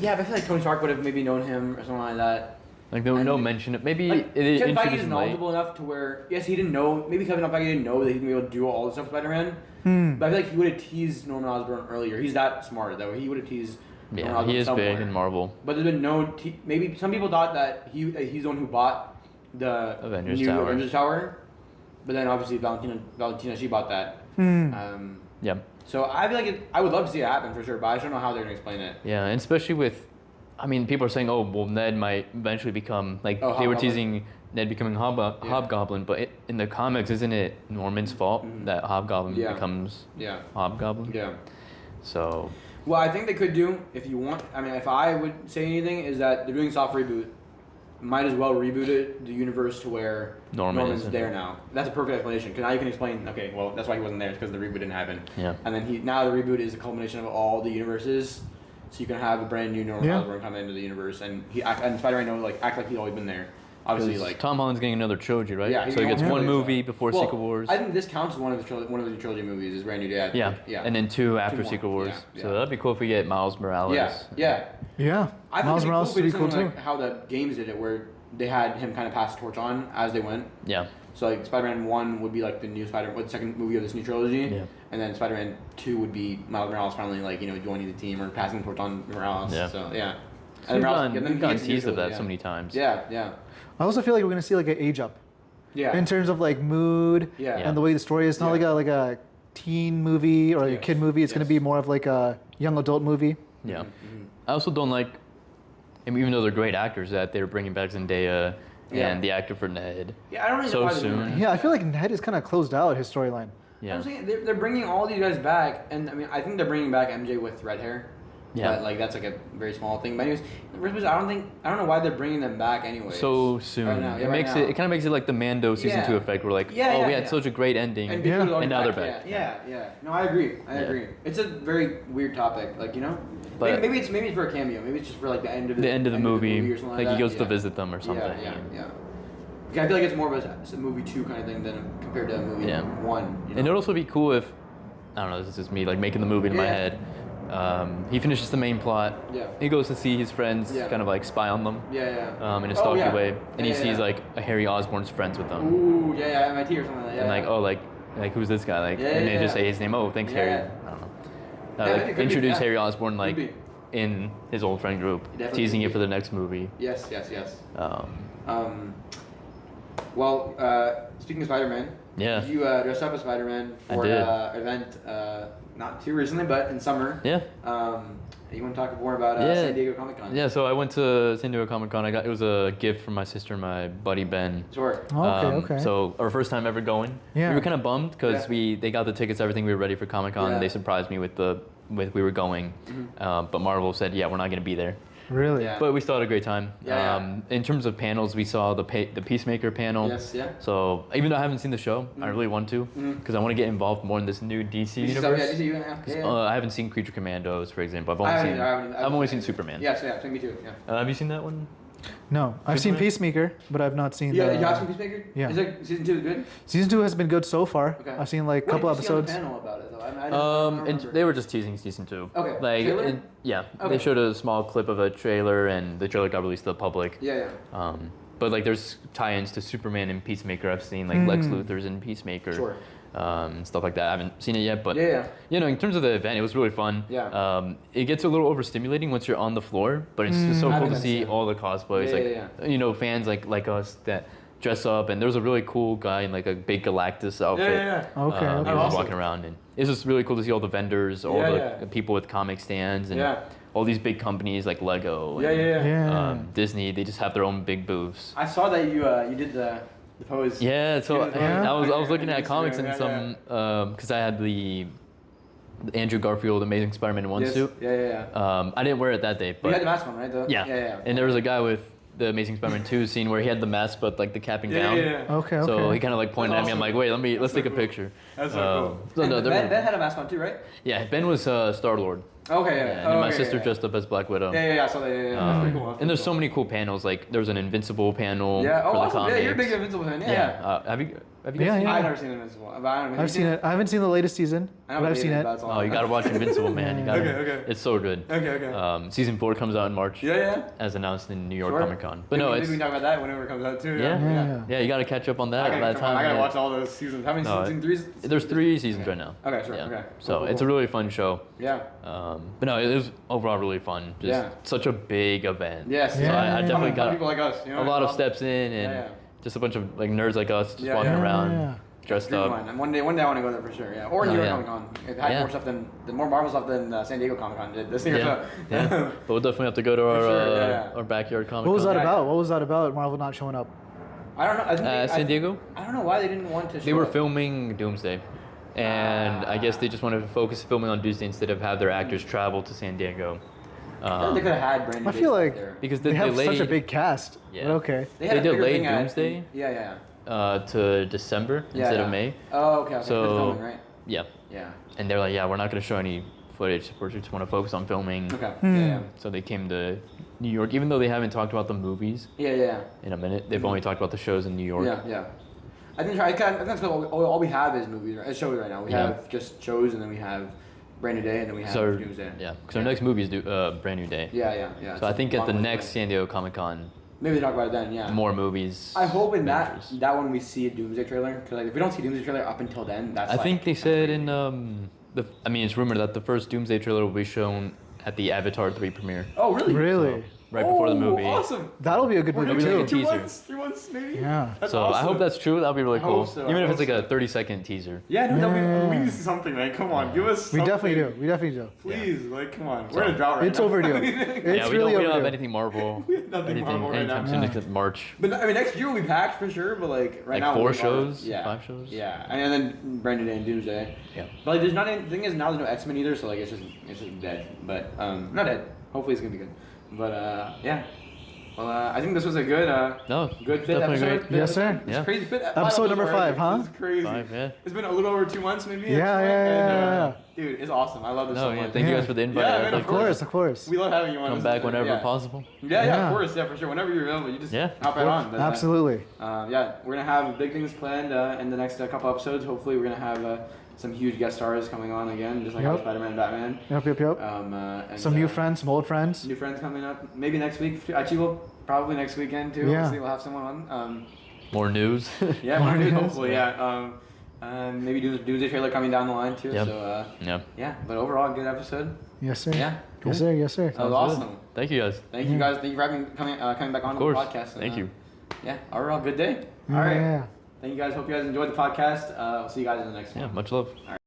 Yeah, but I feel like Tony Stark would have maybe known him or something like that. Like there was no mention of maybe Like, it Kevin Feige introduced is him knowledgeable enough to where he didn't know. Maybe Kevin Feige didn't know that he'd be able to do all this stuff with Spider-Man. But I feel like he would have teased Norman Osborn earlier. He's that smart though. He would have teased. Norman Yeah, Osborn he is somewhere. big in Marvel. But there's been no. Maybe some people thought that he's the one who bought the Avengers new Tower. Avengers Tower. But then obviously Valentina, she bought that. Yeah. So I feel like I would love to see it happen for sure, but I just don't know how they're gonna explain it. Yeah, and especially with, I mean, people are saying, oh, well, Ned might eventually become, like, they were Hobgoblin. teasing Ned becoming Hobgoblin, but in the comics, isn't it Norman's fault that Hobgoblin becomes Hobgoblin? Yeah. So. Well, I think they could do, if you want, I mean, if I would say anything, is that they're doing soft reboot. Might as well reboot it, the universe to where Norman's there now. That's a perfect explanation, because now you can explain, okay, well, that's why he wasn't there, it's because the reboot didn't happen. Yeah. And then now the reboot is a culmination of all the universes, so you can have a brand new Norman Osborn come into the universe, and Spider-Man act like he's always been there. obviously 'Cause like Tom Holland's getting another trilogy, right? Yeah, so he gets yeah. one Yeah. movie before well, Secret Wars. I think this counts as one of the trilogy movies. Is Brand New Day. I yeah. think. Yeah. And then two after more. Secret Wars. Yeah, So yeah. that'd be cool if we get Miles Morales. Yeah. Yeah. I think Miles it'd be Morales cool would be if they cool did something too. like how the games did it, where they had him kind of pass the torch on as they went. Yeah. So like Spider-Man 1 would be like the new the second movie of this new trilogy. Yeah. And then Spider-Man 2 would be Miles Morales finally like, joining the team or passing the torch on Morales. Yeah. So yeah. So we've Morales- gotten, then we've he gotten gets the new teased of that trilogy, so many times. Yeah. I also feel like we're gonna see like an age up Yeah. in terms of like mood Yeah. and the way the story is. It's not Yeah. like a teen movie or like a Yes. kid movie. It's gonna Yes. be more of like a young adult movie. Yeah. Mhm. I also don't like, I mean, even though they're great actors, that they're bringing back Zendaya Yeah. and the actor for Ned. Yeah, I don't really So know why they're doing soon. that. Yeah, I feel like Ned is kind of closed out his storyline. Yeah. I'm saying they're bringing all these guys back, and I mean I think they're bringing back MJ with red hair. Yeah. But like that's like a very small thing. But anyways, I don't know why they're bringing them back anyways. So soon. Right now, yeah, it right makes now. it kind of makes it like the Mando season Yeah. 2 effect. We're like, Yeah, oh, yeah, we had yeah. such a great ending. And, Yeah. people are And now they're back. back. Yeah. No, I agree. I Yeah. agree. It's a very weird topic, like But- maybe it's for a cameo. Maybe it's just for like the end of the movie, or something like like he goes that. to Yeah. visit them or something. Yeah. I feel like it's more of a movie 2 kind of thing than compared to movie Yeah. 1. And it'd also be cool if, I don't know, this is just me like making the movie in my Yeah. head. He finishes the main plot. Yeah. He goes to see his friends, Yeah. kind of like spy on them. Yeah. In a Oh, stalky yeah. way, and he Yeah, sees yeah. like a Harry Osborn's friends with them, Ooh, yeah, MIT or something like that. and like, oh, like who's this guy? Like, Yeah, and they yeah, just yeah. say his name. Oh, thanks, Yeah, Harry. yeah. I don't know. Yeah, it Like could be, introduce yeah. Harry Osborn Could like be. in his old friend group, Definitely teasing could it be. for the next movie. Yes. Um, Well, speaking of Spider-Man, Yeah. did you dress up as Spider-Man I for did. an event not too recently, but in summer? yeah. You want to talk more about Yeah. San Diego Comic-Con? Yeah, so I went to San Diego Comic Con. It was a gift from my sister and my buddy Ben. Sure. Okay. So our first time ever going. Yeah. We were kind of bummed because Yeah. they got the tickets, everything. We were ready for Comic Con. Yeah. They surprised me with we were going, but Marvel said, yeah, we're not gonna be there. Really? Yeah. But we still had a great time. Yeah. In terms of panels, we saw the Peacemaker panel. Yes. Yeah. So even though I haven't seen the show, I really want to because I want to get involved more in this new DC Did you universe. see yeah. I haven't seen Creature Commandos, for example. I've I only haven't seen either, I haven't either. I've only seen Superman. Yes. Yeah. Me too. Yeah. Have you seen that one? No, I've seen Superman? Peacemaker, but I've not seen. Yeah. the, You have seen Peacemaker? Yeah. Is like season 2 good? Season 2 has been good so far. Okay. I've seen like a What couple did you see on the episodes. panel about it though? I don't And remember. they were just teasing season 2. Okay. Like, Trailer? yeah, Okay. they showed a small clip of a trailer, and the trailer got released to the public. Yeah. But like, there's tie-ins to Superman and Peacemaker. I've seen like Lex Luthor's in Peacemaker. Sure. Stuff like that. I haven't seen it yet, but Yeah. in terms of the event, it was really fun. Yeah. It gets a little overstimulating once you're on the floor, but it's just so I cool can to see understand. all the cosplays. Yeah, Fans like us that dress up, and there was a really cool guy in like a big Galactus outfit. Okay. He Okay. was Awesome. walking around, and it's just really cool to see all the vendors, all Yeah, the people with comic stands, and Yeah. all these big companies like Lego. Yeah. and, Yeah. Disney. They just have their own big booths. I saw that you did the pose. Yeah, so Yeah. I was looking Yeah, at comics and yeah, some because I had the Andrew Garfield Amazing Spider-Man 1 Yes. suit. Yeah. I didn't wear it that day, But you had but the mask on, right? Though? yeah. Yeah. And there was a guy with the Amazing Spider-Man 2 scene where he had the mask but like the cap and gown. Okay. So Okay. he kind of like pointed That's at me. I'm awesome. like, wait, let's take a cool. picture. That's So no, Ben had a mask on too, right? yeah, Ben was Star-Lord. Okay. Yeah. And then my okay, sister yeah. dressed up as Black Widow. Yeah. I saw that. Yeah. That's pretty cool. That's And there's pretty so many cool panels. Like there was an Invincible panel cool. Yeah. Oh, for the awesome. comics. Yeah, you're a big Invincible fan. Yeah. Have you guys Yeah, seen yeah. it? I've never seen Invincible. But I've seen it. I haven't seen the latest season, I know but I've they seen did, it. but that's all Oh, I you know. gotta watch Invincible, man. You gotta, Okay. It's so good. Okay. Season 4 comes out in March, Yeah. as announced in New York Sure. Comic Con. But Maybe no, we it's can talk about that whenever it comes out too. Yeah. Yeah. you gotta catch up on that by the time. I gotta yeah. watch all those seasons. How many No, seasons? Threes? There's 3 seasons right now. Okay, sure. Yeah. Okay. So Cool, it's a cool. really fun show. Yeah. But no, it was overall really fun. Just Yeah. such a big event. Yes. So Yeah. I definitely Fun got people like us. You know, a lot of well, steps in and Yeah. just a bunch of like nerds like us just Yeah, walking yeah. around Yeah. dressed Dream of up. mine. And one day I want to go there for sure. Yeah. Or Oh, New York yeah. Comic Con. It had Yeah. more stuff more Marvel stuff than San Diego Comic Con did this year. Yeah, yeah. But we'll definitely have to go to our sure, yeah. our backyard comic. What was that Yeah, about? yeah. What was that about? Marvel not showing up. I don't know. I think San Diego? I don't know why they didn't want to. They show were up. filming Doomsday, and I guess they just wanted to focus filming on Doomsday instead of have their actors travel to San Diego. I feel like they could have had Brandon. I feel like- there. Because They have delayed such a big cast. Yeah. But okay. They, had they a bigger delayed thing at- Doomsday? Yeah. to December Yeah, instead yeah. of May. Oh, okay. So- For the filming, right? Yeah, Yeah. and they're like, yeah, we're not going to show any footage. They just want to focus on filming. Okay. Yeah. So they came to New York, even though they haven't talked about the movies Yeah. in a minute. They've only talked about the shows in New York. Yeah. I think that's all we have is movies, shows right now. We have just shows, and then we have Brand New Day, and then we have Doomsday. Yeah, because our next movie is Brand New Day. Yeah. So I think at the next San Diego Comic-Con, maybe they talk about it then. Yeah. more movies. I hope in Avengers. that one we see a Doomsday trailer, because like if we don't see a Doomsday trailer up until then, that's. I think they said in it's rumored that the first Doomsday trailer will be shown at the Avatar 3 premiere. Oh really? Really? Right before the movie. Awesome. That'll be a good movie We're gonna too. get 2 Teaser. months, 3 months maybe. Yeah. That's So awesome. I hope that's true. That'll be really I cool. hope so. Even I if it's hope like a 30-second teaser. Yeah, no, Yeah. we need to see something, man. Come on, give us. We something. definitely do. We definitely do. Please, like, come on. We're in a drought right It's now. overdue. Yeah, It's we really don't have overdue. anything Marvel. We have nothing Marvel right anytime now. soon Yeah. except March. But I mean, next year we'll be packed for sure. But like right Like now, 4 we're shows? Yeah. 5 shows? Yeah, and then Brand New Day and Doomsday. Yeah. But like, there's not any. The thing is, now there's no X-Men either, so like it's just dead. But not dead. Hopefully it's gonna be good. But yeah. Well, I think this was a good good fit definitely episode. great. Yes, sir. It's Yeah. crazy fit. Episode number 5, huh? This is crazy. 5, yeah. It's been a little over 2 months, maybe. Yeah, at this yeah. point, and, dude, it's awesome. I love this so No, yeah. much. Thank you Yeah. guys for the invite. Yeah, I'd man, like Of to course, of course. We love having you on. come This back is- whenever yeah. possible. Yeah, Yeah. of course, yeah, for sure. Whenever you're available, you just Yeah, hop of right on. But, Absolutely. yeah, we're gonna have big things planned in the next couple episodes. Hopefully, we're gonna have some huge guest stars coming on again, just like Yep. Spider-Man and Batman. Yep. And, Some new friends, some old friends. New friends coming up. Maybe next week. Actually, probably next weekend too. Yeah. We'll have someone on. More news. Yeah, more news. Hopefully, yeah. Maybe Doomsday trailer coming down the line too. Yep. So Yeah. yeah, but overall, good episode. Yes, sir. Yeah. Yes, sir. Yes, sir. That was Sounds good. awesome. Thank you guys. Thank you guys. Thank you for coming back on Of the course. podcast. And, Thank you. Yeah. Overall, good day. All right. Yeah. Thank you guys. Hope you guys enjoyed the podcast. We'll see you guys in the next one. Yeah, much love. All right.